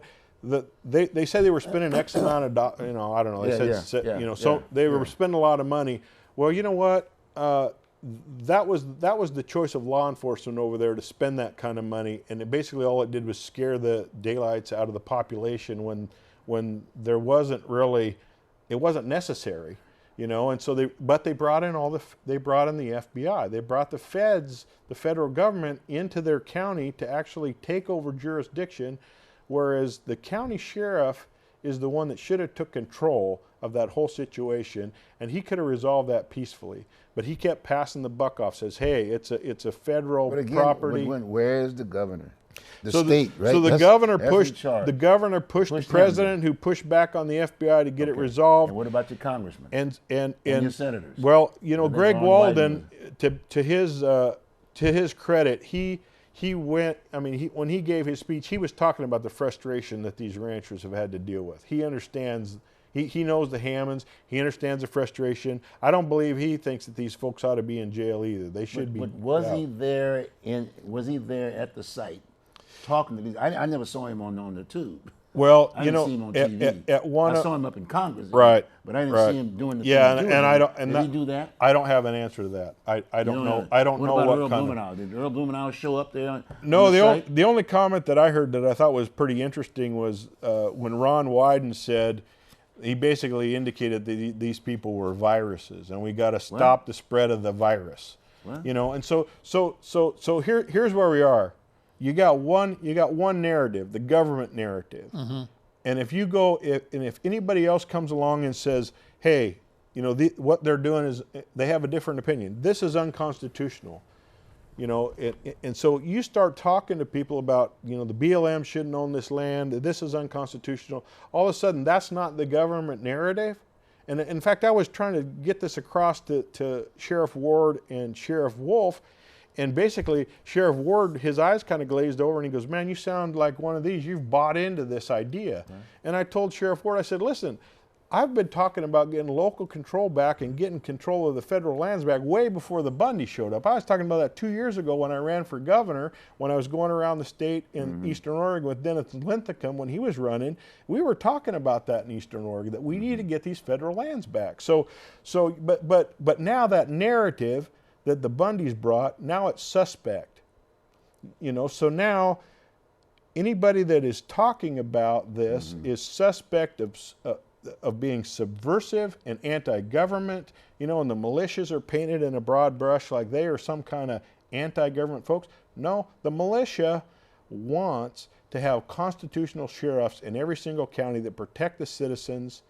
they said they were spending X amount of I don't know. They Yeah, said yeah, so yeah, they were yeah. spending a lot of money. Well, you know what? That was the choice of law enforcement over there to spend that kind of money, and basically all it did was scare the daylights out of the population when there wasn't really, it wasn't necessary, And so they brought in the FBI, they brought the feds, the federal government into their county to actually take over jurisdiction, whereas the county sheriff is the one that should have took control of that whole situation, and he could have resolved that peacefully. But he kept passing the buck off. Says, "Hey, it's a federal But again, property." where's the governor? The so state, right? So the That's- governor that's in pushed charge. the governor pushed Pushed the them. president, who pushed back on the FBI to get it Okay. resolved. And what about your congressman? And your senators? Well, What about Greg Ron Walden, to his credit, he went. I mean, when he gave his speech, he was talking about the frustration that these ranchers have had to deal with. He understands. He knows the Hammonds. He understands the frustration. I don't believe he thinks that these folks ought to be in jail either. They should be. But was out. he there at the site talking to these? I never saw him on the tube. Well, I didn't see him on TV. at one I of- saw him up in Congress, Right, But I didn't right. see him doing the Yeah, thing. and I don't. And Did that, he do that? I don't have an answer to that. I don't know. I don't know about what Earl kind of. Blumenauer? Did Earl Blumenauer show up there? No, on the site? the only comment that I heard that I thought was pretty interesting was when Ron Wyden said, he basically indicated that these people were viruses, and we got to stop the spread of the virus. What? And so here's where we are. You got one narrative, the government narrative, and if anybody else comes along and says, hey, what they're doing is they have a different opinion. This is unconstitutional. And so you start talking to people about, the BLM shouldn't own this land, this is unconstitutional. All of a sudden, that's not the government narrative. And in fact, I was trying to get this across to Sheriff Ward and Sheriff Wolf. And basically, Sheriff Ward, his eyes kind of glazed over and he goes, man, you sound like one of these. You've bought into this idea. Right. And I told Sheriff Ward, I said, listen, I've been talking about getting local control back and getting control of the federal lands back way before the Bundy showed up. I was talking about that 2 years ago when I ran for governor, when I was going around the state in Eastern Oregon with Dennis Linthicum when he was running. We were talking about that in Eastern Oregon, that we need to get these federal lands back. But now that narrative that the Bundys brought, now it's suspect. So now anybody that is talking about this is suspect of being subversive and anti-government, and the militias are painted in a broad brush like they are some kind of anti-government folks. No, the militia wants to have constitutional sheriffs in every single county that protect the citizens,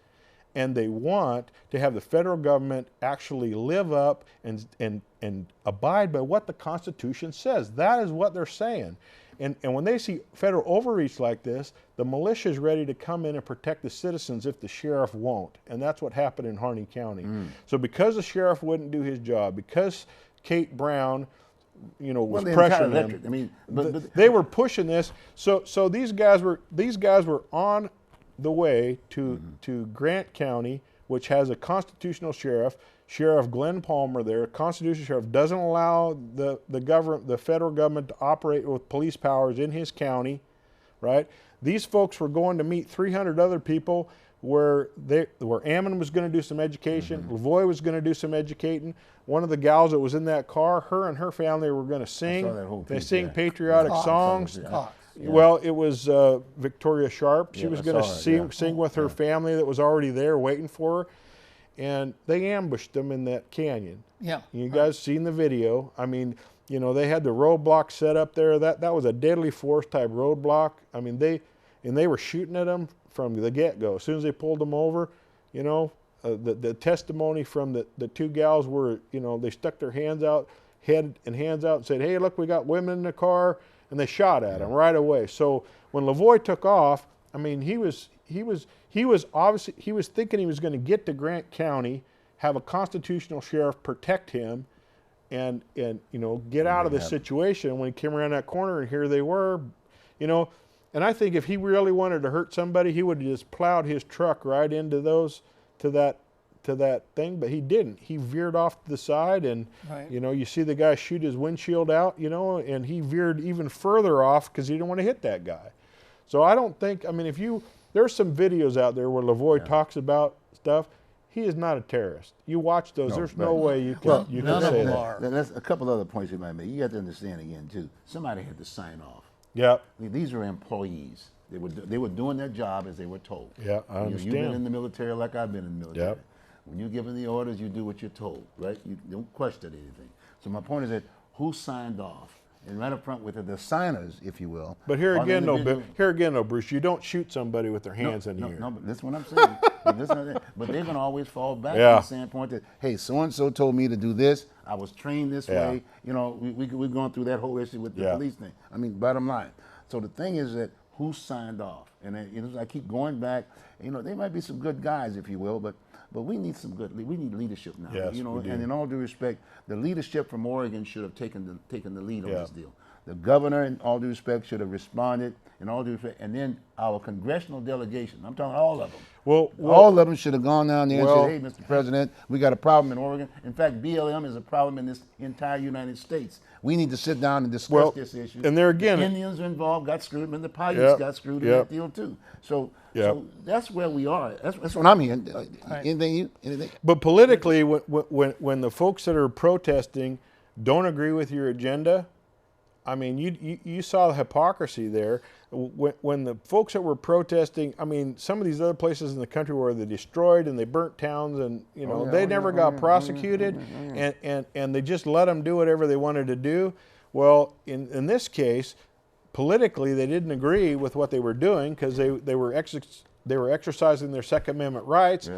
and they want to have the federal government actually live up and abide by what the Constitution says. That is what they're saying. And when they see federal overreach like this, the militia is ready to come in and protect the citizens if the sheriff won't. And that's what happened in Harney County. So because the sheriff wouldn't do his job, because Kate Brown, was Well, the pressuring entire them, electorate. I mean, but they were pushing this. So these guys were on the way to Grant County, which has a constitutional sheriff. Sheriff Glenn Palmer there, constitutional sheriff, doesn't allow the federal government to operate with police powers in his county, right? These folks were going to meet 300 other people where Ammon was going to do some education, Lavoie was going to do some educating. One of the gals that was in that car, her and her family were going to sing. that whole They piece, sing yeah. patriotic Cox. songs. Cox. Well, it was Victoria Sharp. She Yeah, was I going to saw her, sing with her family that was already there waiting for her. And they ambushed them in that canyon. Yeah. You guys seen the video. I mean, they had the roadblock set up there. That was a deadly force type roadblock. I mean, they were shooting at them from the get-go. As soon as they pulled them over, the testimony from the two gals were, they stuck their hands out, head and hands out, and said, "Hey, look, we got women in the car," and they shot at them right away. So when Lavoie took off, I mean, he was obviously, he was thinking he was going to get to Grant County, have a constitutional sheriff protect him, and get out of the situation. When he came around that corner, and here they were, and I think if he really wanted to hurt somebody, he would have just plowed his truck right into that thing, but he didn't. He veered off to the side, and Right. you see the guy shoot his windshield out, and he veered even further off because he didn't want to hit that guy. So I don't think, there's some videos out there where Lavoie talks about stuff. He is not a terrorist. You watch those, there's no way you can, Well, you none can of say them that. are. That's a couple other points you might make. You have to understand again too. Somebody had to sign off. Yeah, These are employees. They were doing their job as they were told. Yeah, I You've been understand. in the military like I've been in the military. Yep. When you're given the orders, you do what you're told, right? You don't question anything. So my point is that who signed off? And right up front with the signers, if you will. but here are the again, individual- Bruce, you don't shoot somebody with their hands in the no, air. No, but this is what I'm saying. but they're going to always fall back to Yeah. the standpoint that, hey, so-and-so told me to do this. I was trained this Yeah. way. We're going through that whole issue with the Yeah. police thing. Bottom line. So the thing is that who signed off? And I keep going back. They might be some good guys, if you will, but we need we need leadership now. Yes, we do. And in all due respect, the leadership from Oregon should have taken the lead on Yeah. this deal. The governor, in all due respect, should have responded, in all due respect, and then our congressional delegation, I'm talking all of them. Well, All of them should have gone down there Well- and said, hey, Mr. President, we got a problem in Oregon. In fact, BLM is a problem in this entire United States. We need to sit down and discuss Well, this issue. and there again- The Indians are involved, got screwed, and the Paiutes Yep, got screwed in yep. that deal too. So Yep. that's where we are. That's what I'm hearing. Anything? but politically, when the folks that are protesting don't agree with your agenda, you saw the hypocrisy there. When the folks that were protesting, some of these other places in the country where they destroyed and they burnt towns, and they never got prosecuted, and they just let them do whatever they wanted to do. Well, in this case, politically, they didn't agree with what they were doing because they were exercising their Second Amendment rights,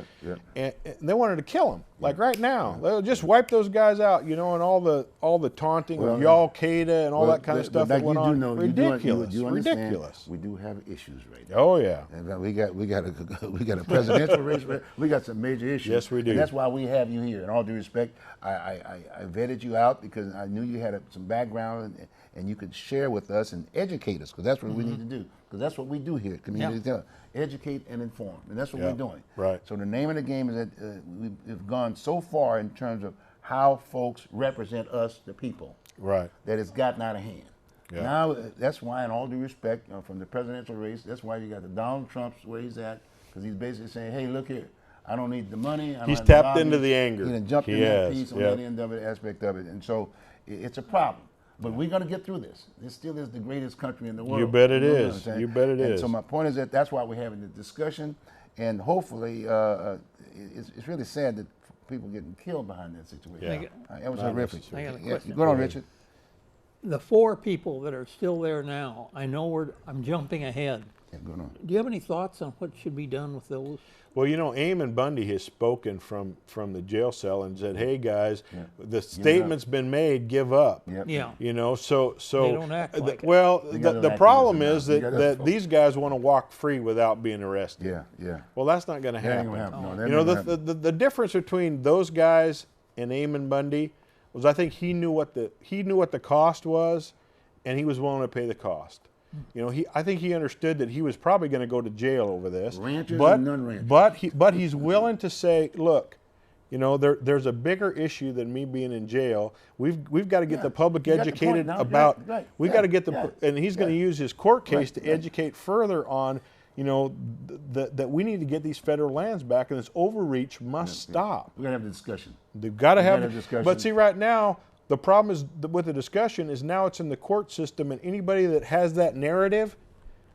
and they wanted to kill them. Like right now, they'll just wipe those guys out, and all the taunting of Y'all Qaeda and all that kind of stuff that went on. Ridiculous, ridiculous. We do have issues right now. Oh yeah. And we got a presidential race. We got some major issues. Yes, we do. And that's why we have you here. In all due respect, I vetted you out because I knew you had some background and you could share with us and educate us because that's what we need to do. Because that's what we do here at Community Tele. Educate and inform, and that's what we're doing. Right. So the name of the game is that we've gone so far in terms of how folks represent us, the people. Right. That it's gotten out of hand. Yeah. Now, that's why, in all due respect, from the presidential race, that's why you got the Donald Trump's where he's at, because he's basically saying, hey, look here, I don't need the money. I don't He's have the tapped lobby." into the anger. He done jumped He in that has, piece on yep. that end of it, aspect of it. And so it's a problem. But we're going to get through this. This still is the greatest country in the world. You bet it know what is. I'm saying? You bet it and is. So my point is that that's why we're having the discussion. And hopefully, it's really sad that people getting killed behind that situation. Yeah. That was Not horrific. I got a Yeah, question. Go on, Richard. The 4 people that are still there now, I know I'm jumping ahead, Yeah, go on. Do you have any thoughts on what should be done with those? Well, you know, Eamon Bundy has spoken from the jail cell and said, "Hey guys, Yeah. the statement's been made. Give up." Yep. Yeah. You know, so They don't act like it. well, They got the no problem activism is now. You that, gotta- that these guys want to walk free without being arrested. Yeah, yeah. Well, that's not going to That ain't happen. gonna happen. No, that You know, ain't gonna happen. the difference between those guys and Eamon Bundy was, I think he knew what the cost was, and he was willing to pay the cost. You know, I think he understood that he was probably going to go to jail over this. Ranchers but, and non-ranchers. but he's willing to say, look, you know, there's a bigger issue than me being in jail. We've got to get Yeah, the public you got the point educated now. about. Right, We've yeah, got to get the yeah, and he's going to yeah. use his court case Right, to right. educate further on, you know, that we need to get these federal lands back, and this overreach must stop. We're gonna have the discussion. They've got to have gotta have discussion. But see, right now, the problem is with the discussion is now it's in the court system, and anybody that has that narrative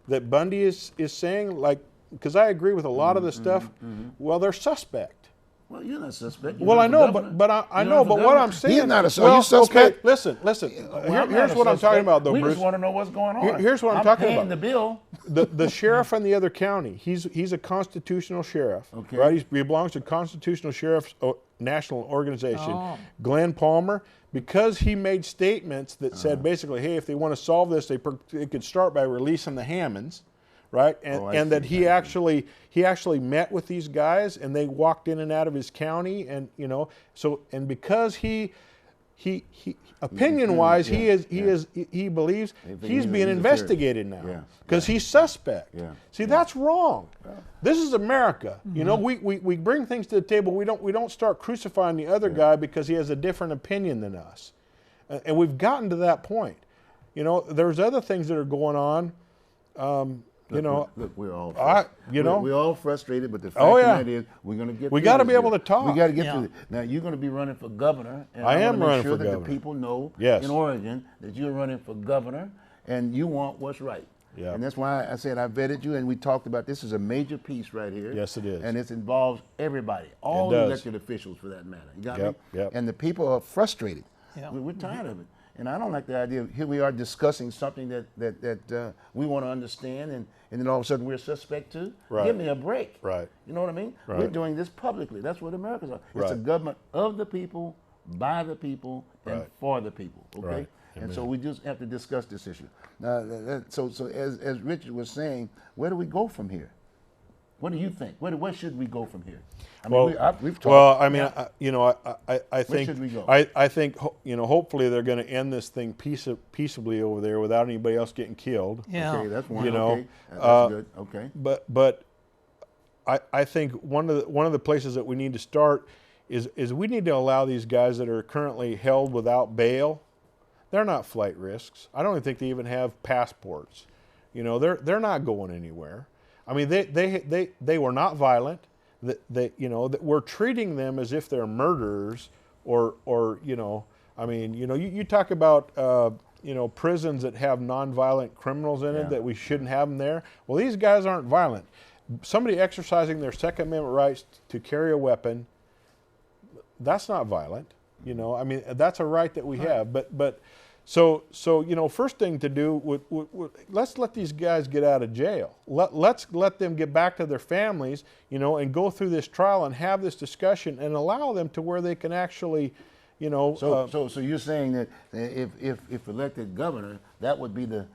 that Bundy is saying, like, because I agree with a lot of the stuff, well, they're suspect. Well, you're not suspect. Well, I know, but I know, but what I'm saying, He's not a well, you suspect. Okay, listen. Well, Here's what I'm talking about, though, we Bruce. just want to know what's going on. Here's what I'm talking paying about. the bill. The sheriff in the other county, he's a constitutional sheriff, Okay. right? He belongs to Constitutional Sheriff's National Organization. Oh. Glenn Palmer, because he made statements that said basically, hey, if they want to solve this, they could start by releasing the Hammonds, right? And, Oh, I and that see. he actually met with these guys, and they walked in and out of his county, and you know, so and because he opinion wise yeah, he believes think he's he's a- being he's a investigated now Yeah, because he's suspect. Yeah, See, that's wrong. This is America. You know, we bring things to the table. We don't start crucifying the other guy because he has a different opinion than us. And we've gotten to that point. You know, there's other things that are going on. You know, Look, we're all we're all frustrated, but the fact Oh, of yeah. the matter is we're going to get We through gotta this be able here. to talk. We got to get Yeah. through it. Now, you're going to be running for governor. And I am wanna make running sure for that governor. the people know Yes. in Oregon that you're running for governor and you want what's right. Yeah. And that's why I said I vetted you, and we talked about this is a major piece right here. Yes, it is. And it involves everybody, all does. elected officials for that matter. You got Yep, me? yep. And the people are frustrated. Yeah. We're tired of it. And I don't like the idea of here we are discussing something that we want to understand, and then all of a sudden we're suspect too. Right. Give me a break. Right. You know what I mean? Right. We're doing this publicly. That's what America's are. It's a Right. government of the people, by the people, and Right. for the people. Okay. Right. And so we just have to discuss this issue. Now, so as Richard was saying, where do we go from here? What do you think? Where should we go from here? I mean, we've talked. Well, I mean, I think should we go? I think you know, hopefully they're going to end this thing peaceably over there without anybody else getting killed. Yeah. Okay, that's one. You know, okay. That's good. Okay. But I think one of the places that we need to start is we need to allow these guys that are currently held without bail. They're not flight risks. I don't even think they even have passports. You know, they're not going anywhere. I mean, they were not violent. That we're treating them as if they're murderers, or you know, I mean, you know, you talk about you know, prisons that have nonviolent criminals in it, Yeah. that we shouldn't have them there. Well, these guys aren't violent. Somebody exercising their Second Amendment rights to carry a weapon, that's not violent. You know, I mean, that's a right that we have. But so you know, first thing to do let's let these guys get out of jail. Let's let them get back to their families, you know, and go through this trial and have this discussion and allow them to where they can actually, you know. So you're saying that if elected governor, that would be the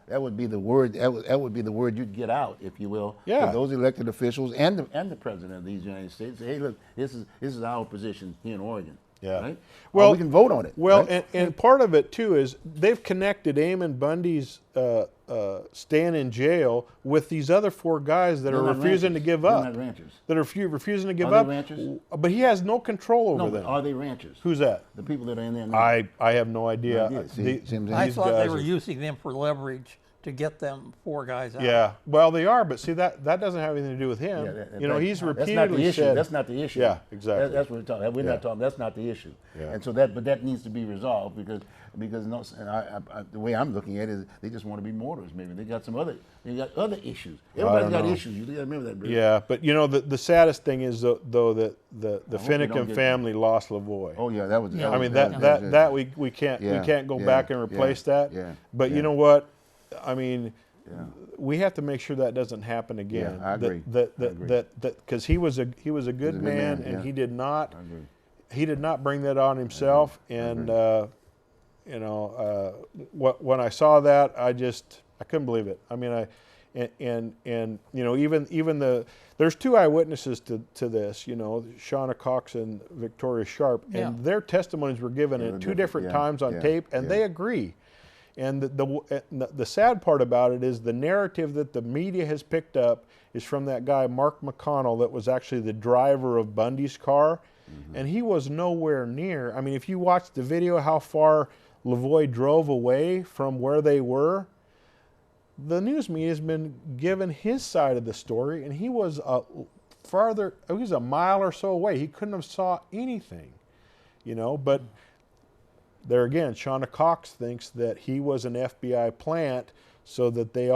word that would be the word you'd get out, if you will, Yeah. to those elected officials and the president of these United States. Say, hey, look, this is our position here in Oregon. Yeah. Right? Well, we can vote on it. Well, right? and part of it too is they've connected Eamon Bundy's staying in jail with these other four guys that They're are not refusing to ranchers. give They're up. not ranchers. That are refusing to give Are they up. ranchers? But he has no control over No, but them. are they ranchers? Who's that? The people that are in there now. I have no idea. No idea. See, The- see what I'm saying? I these thought they guys were are- using them for leverage to get them four guys out. Yeah, well, they are, but see that doesn't have anything to do with him. Yeah, you know, he's that's not the repeatedly issue. said That's not the issue. Yeah, exactly. That's what we're talking. We're Yeah. not talking. That's not the issue. Yeah. And so that needs to be resolved because no, and the way I'm looking at it is they just want to be mortars. Maybe they got other issues. Everybody's got know. issues. You gotta remember that, Bruce. Yeah, but you know the saddest thing is though that the hope they Finnegan don't get- family lost Lavoie. Oh yeah, that was. Yeah. I mean was- that we can't Yeah, we can't go yeah, back and replace yeah, that. yeah, But yeah. you know what? I mean, we have to make sure that doesn't happen again. I agree. Because he was a good man, and he did not bring that on himself. And when I saw that, I couldn't believe it. I mean, even there's two eyewitnesses to this, Shauna Cox and Victoria Sharp, and their testimonies were given at two different times on tape, and they agree. And the sad part about it is the narrative that the media has picked up is from that guy, Mark McConnell, that was actually the driver of Bundy's car. And he was nowhere near. I mean, if you watch the video, how far Lavoie drove away from where they were, the news media has been given his side of the story, and he was a mile or so away. He couldn't have saw anything, but there again, Shauna Cox thinks that he was an FBI plant so that they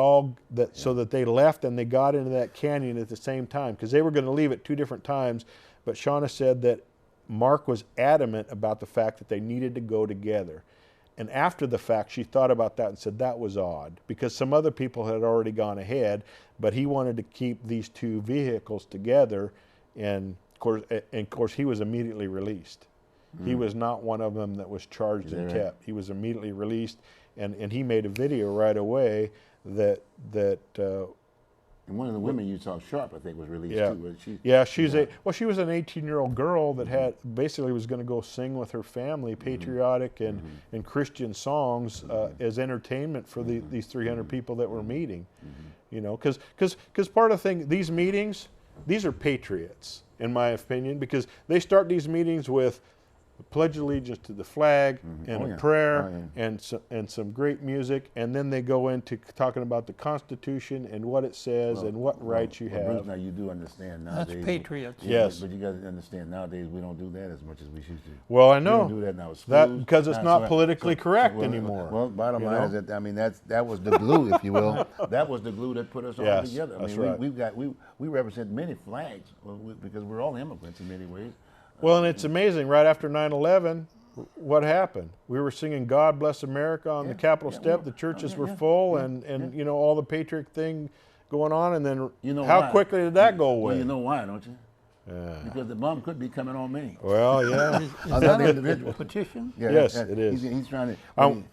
left and they got into that canyon at the same time, because they were going to leave at two different times. But Shauna said that Mark was adamant about the fact that they needed to go together. And after the fact, she thought about that and said that was odd, because some other people had already gone ahead, but he wanted to keep these two vehicles together. And of course, he was immediately released. He was not one of them that was charged and kept. He was immediately released, and he made a video right away that and one of the women you saw, Sharp, I think, was released too. She was an 18-year-old girl that basically was going to go sing with her family patriotic and Christian songs as entertainment for these 300 people that were meeting. Because part of the thing, these meetings, these are patriots, in my opinion, because they start these meetings with the Pledge of Allegiance to the flag and a prayer and some great music, and then they go into talking about the Constitution and what it says and what rights you have. Bruce, now you do understand nowadays. That's patriots. Yes. But you got to understand nowadays we don't do that as much as we used to. Well, I know. We don't do that now. It's Because it's not politically correct anymore. Well, bottom line is that, I mean, that was the glue, if you will. That was the glue that put us all together. I mean, right. we represent many flags because we're all immigrants in many ways. Well, and it's amazing, right after 9/11, what happened? We were singing God Bless America on the Capitol step. The churches were full and all the patriot thing going on. And then how quickly did that go away? Well, you know why, don't you? Because the bomb could be coming on me. Well, yeah. Is that a petition? Yeah, yes, it is. He's trying to.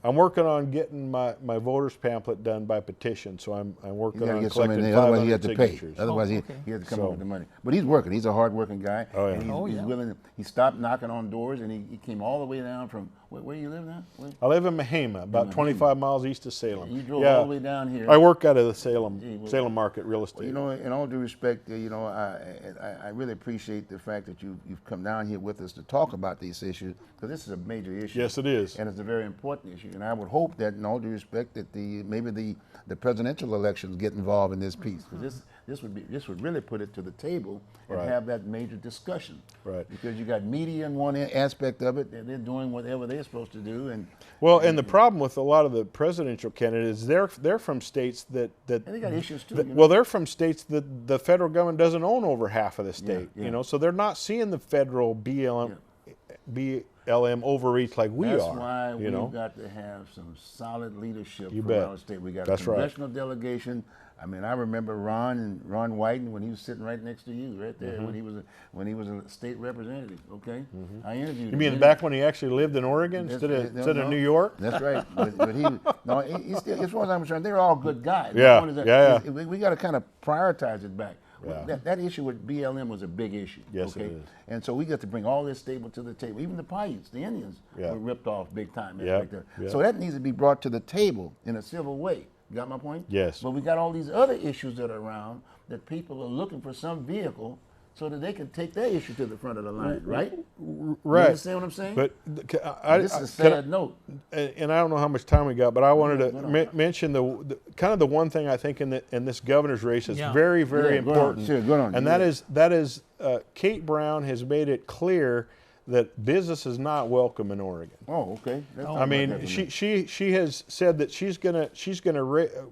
I'm working on getting my voters pamphlet done by petition, so I'm working on get so collecting many, 500 otherwise he has to pay. signatures. Otherwise he has to come up with the money. But he's working. He's a hard-working guy. Oh, yeah. And he's willing. He stopped knocking on doors, and he came all the way down from where you live now. I live in Mahama, about 25 miles east of Salem. You drove all the way down here. I work out of the Salem market real estate. Well, in all due respect, I really appreciate the fact that you've come down here with us to talk about these issues, because this is a major issue. Yes, it is. And it's a very important issue. And I would hope that, in all due respect, that maybe the presidential elections get involved in this piece, because this would really put it to the table and have that major discussion. Right. Because you got media in one aspect of it, and they're doing whatever they're supposed to do. And the problem with a lot of the presidential candidates, they're from states that and they got issues too. well, they're from states that the federal government doesn't own over half of the state. So they're not seeing the federal BLM overreach like we are. That's why we've got to have some solid leadership from our state. We got a congressional delegation. I mean, I remember Ron Wyden when he was sitting right next to you, right there, when he was a state representative. Okay, I interviewed him. You mean back when he actually lived in Oregon instead of New York? That's right. But he still, as far as I'm concerned, they're all good guys. Yeah. We got to kind of prioritize it back. Yeah. That issue with BLM was a big issue. Yes, it is. And so we got to bring all this stable to the table. Even the Paiutes, the Indians, were ripped off big time. Right there. So that needs to be brought to the table in a civil way. You got my point? Yes. But we got all these other issues that are around that people are looking for some vehicle so that they can take their issue to the front of the line, right? Right. You understand what I'm saying? But this is a sad note. And I don't know how much time we got, but I wanted to mention the kind of the one thing I think in this governor's race is very, very important. Sure, go on. And that is Kate Brown has made it clear that business is not welcome in Oregon. Oh, okay. I mean, she has said that she's gonna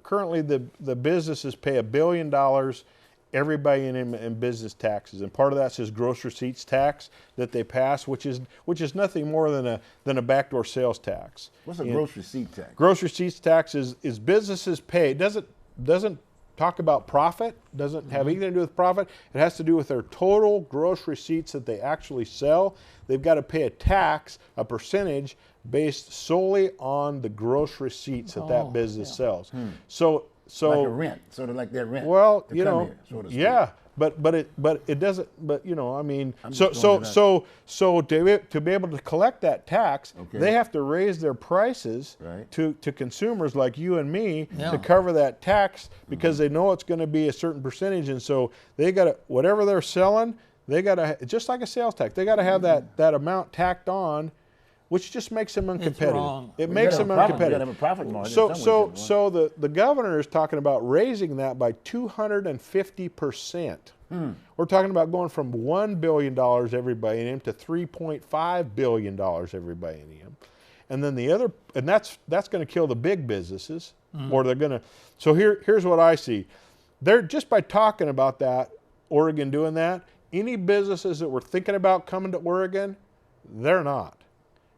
currently the businesses pay $1 billion everybody in business taxes, and part of that's his gross receipts tax that they pass, which is nothing more than a backdoor sales tax. What's a gross receipt tax? Gross receipts tax is businesses pay. doesn't talk about profit, doesn't have anything to do with profit. It has to do with their total gross receipts that they actually sell. They've got to pay a tax, a percentage, based solely on the gross receipts that that business sells. So Like a rent, sort of like their rent. well, to you come know, here, so to speak. yeah, but it doesn't. But you know, I mean, just throwing it out. so to be able to collect that tax, Okay. they have to raise their prices Right. to consumers like you and me Yeah. to cover that tax because they know it's going to be a certain percentage, and so they got to whatever they're selling, they got to just like a sales tax, they got to have that amount tacked on. Which just makes them uncompetitive. wrong. It Well, makes you them gotta have a profit. You uncompetitive. gotta have a profit margin So in some so ways, if you so the governor is talking about raising that by 250%. We're talking about going from $1 billion every biennium to $3.5 billion every biennium. And then the other, and that's going to kill the big businesses, or they're going to. So here's what I see. They're just by talking about that, Oregon doing that. Any businesses that were thinking about coming to Oregon, they're not.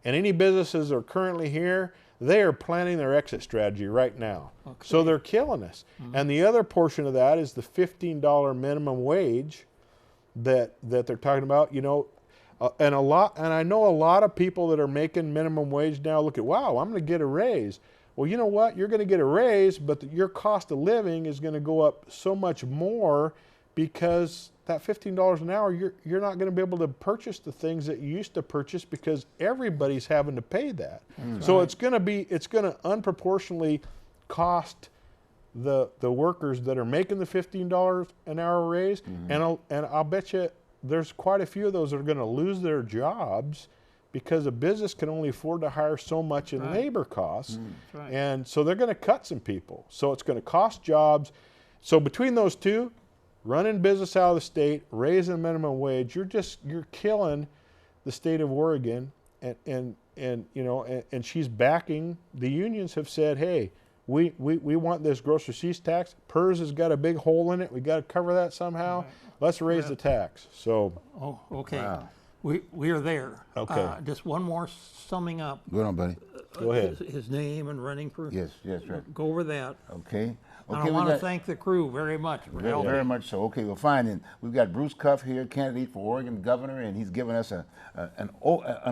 And any businesses that are currently here, they are planning their exit strategy right now. So they're killing us. And the other portion of that is the $15 minimum wage that they're talking about. You know, and I know a lot of people that are making minimum wage now look at, wow, I'm going to get a raise. Well, you know what? You're going to get a raise, but your cost of living is going to go up so much more because that $15 an hour, you're not going to be able to purchase the things that you used to purchase because everybody's having to pay that. So it's going to unproportionately cost the workers that are making the $15 an hour raise, and I'll bet you there's quite a few of those that are going to lose their jobs because a business can only afford to hire so much in labor costs, right. and so they're going to cut some people. So it's going to cost jobs. So between those two, running business out of the state, raising minimum wage, you're killing the state of Oregon, and you know, and she's backing. The unions have said, hey, we want this gross receipts tax. PERS has got a big hole in it. We got to cover that somehow. Let's raise the tax. So Oh, okay. Wow. We are there. Okay. Just one more summing up. Go on, buddy. go ahead. His name and running for. Yes, right. Go over that. Okay. And I we want to got- thank the crew very much for Very, helping. very much so. Okay, well, fine. And we've got Bruce Cuff here, candidate for Oregon governor, and he's given us an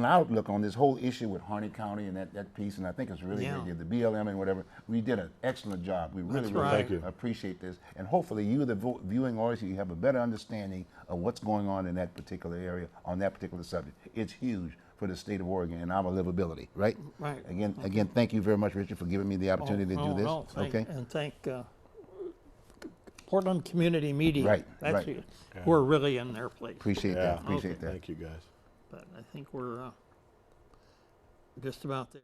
outlook on this whole issue with Harney County and that piece. And I think it's really Yeah. good. The BLM and whatever. We did an excellent job. We really, That's really right. Thank you. appreciate this. And hopefully, you, the viewing audience, you have a better understanding of what's going on in that particular area on that particular subject. It's huge for the state of Oregon and our livability, right? Right. Again, thank you very much, Richard, for giving me the opportunity to do this. Okay. And thank Portland Community Media. Right, That's right. who- We're really in their place. Appreciate Yeah. that. Appreciate that. Thank you, guys. But I think we're just about there.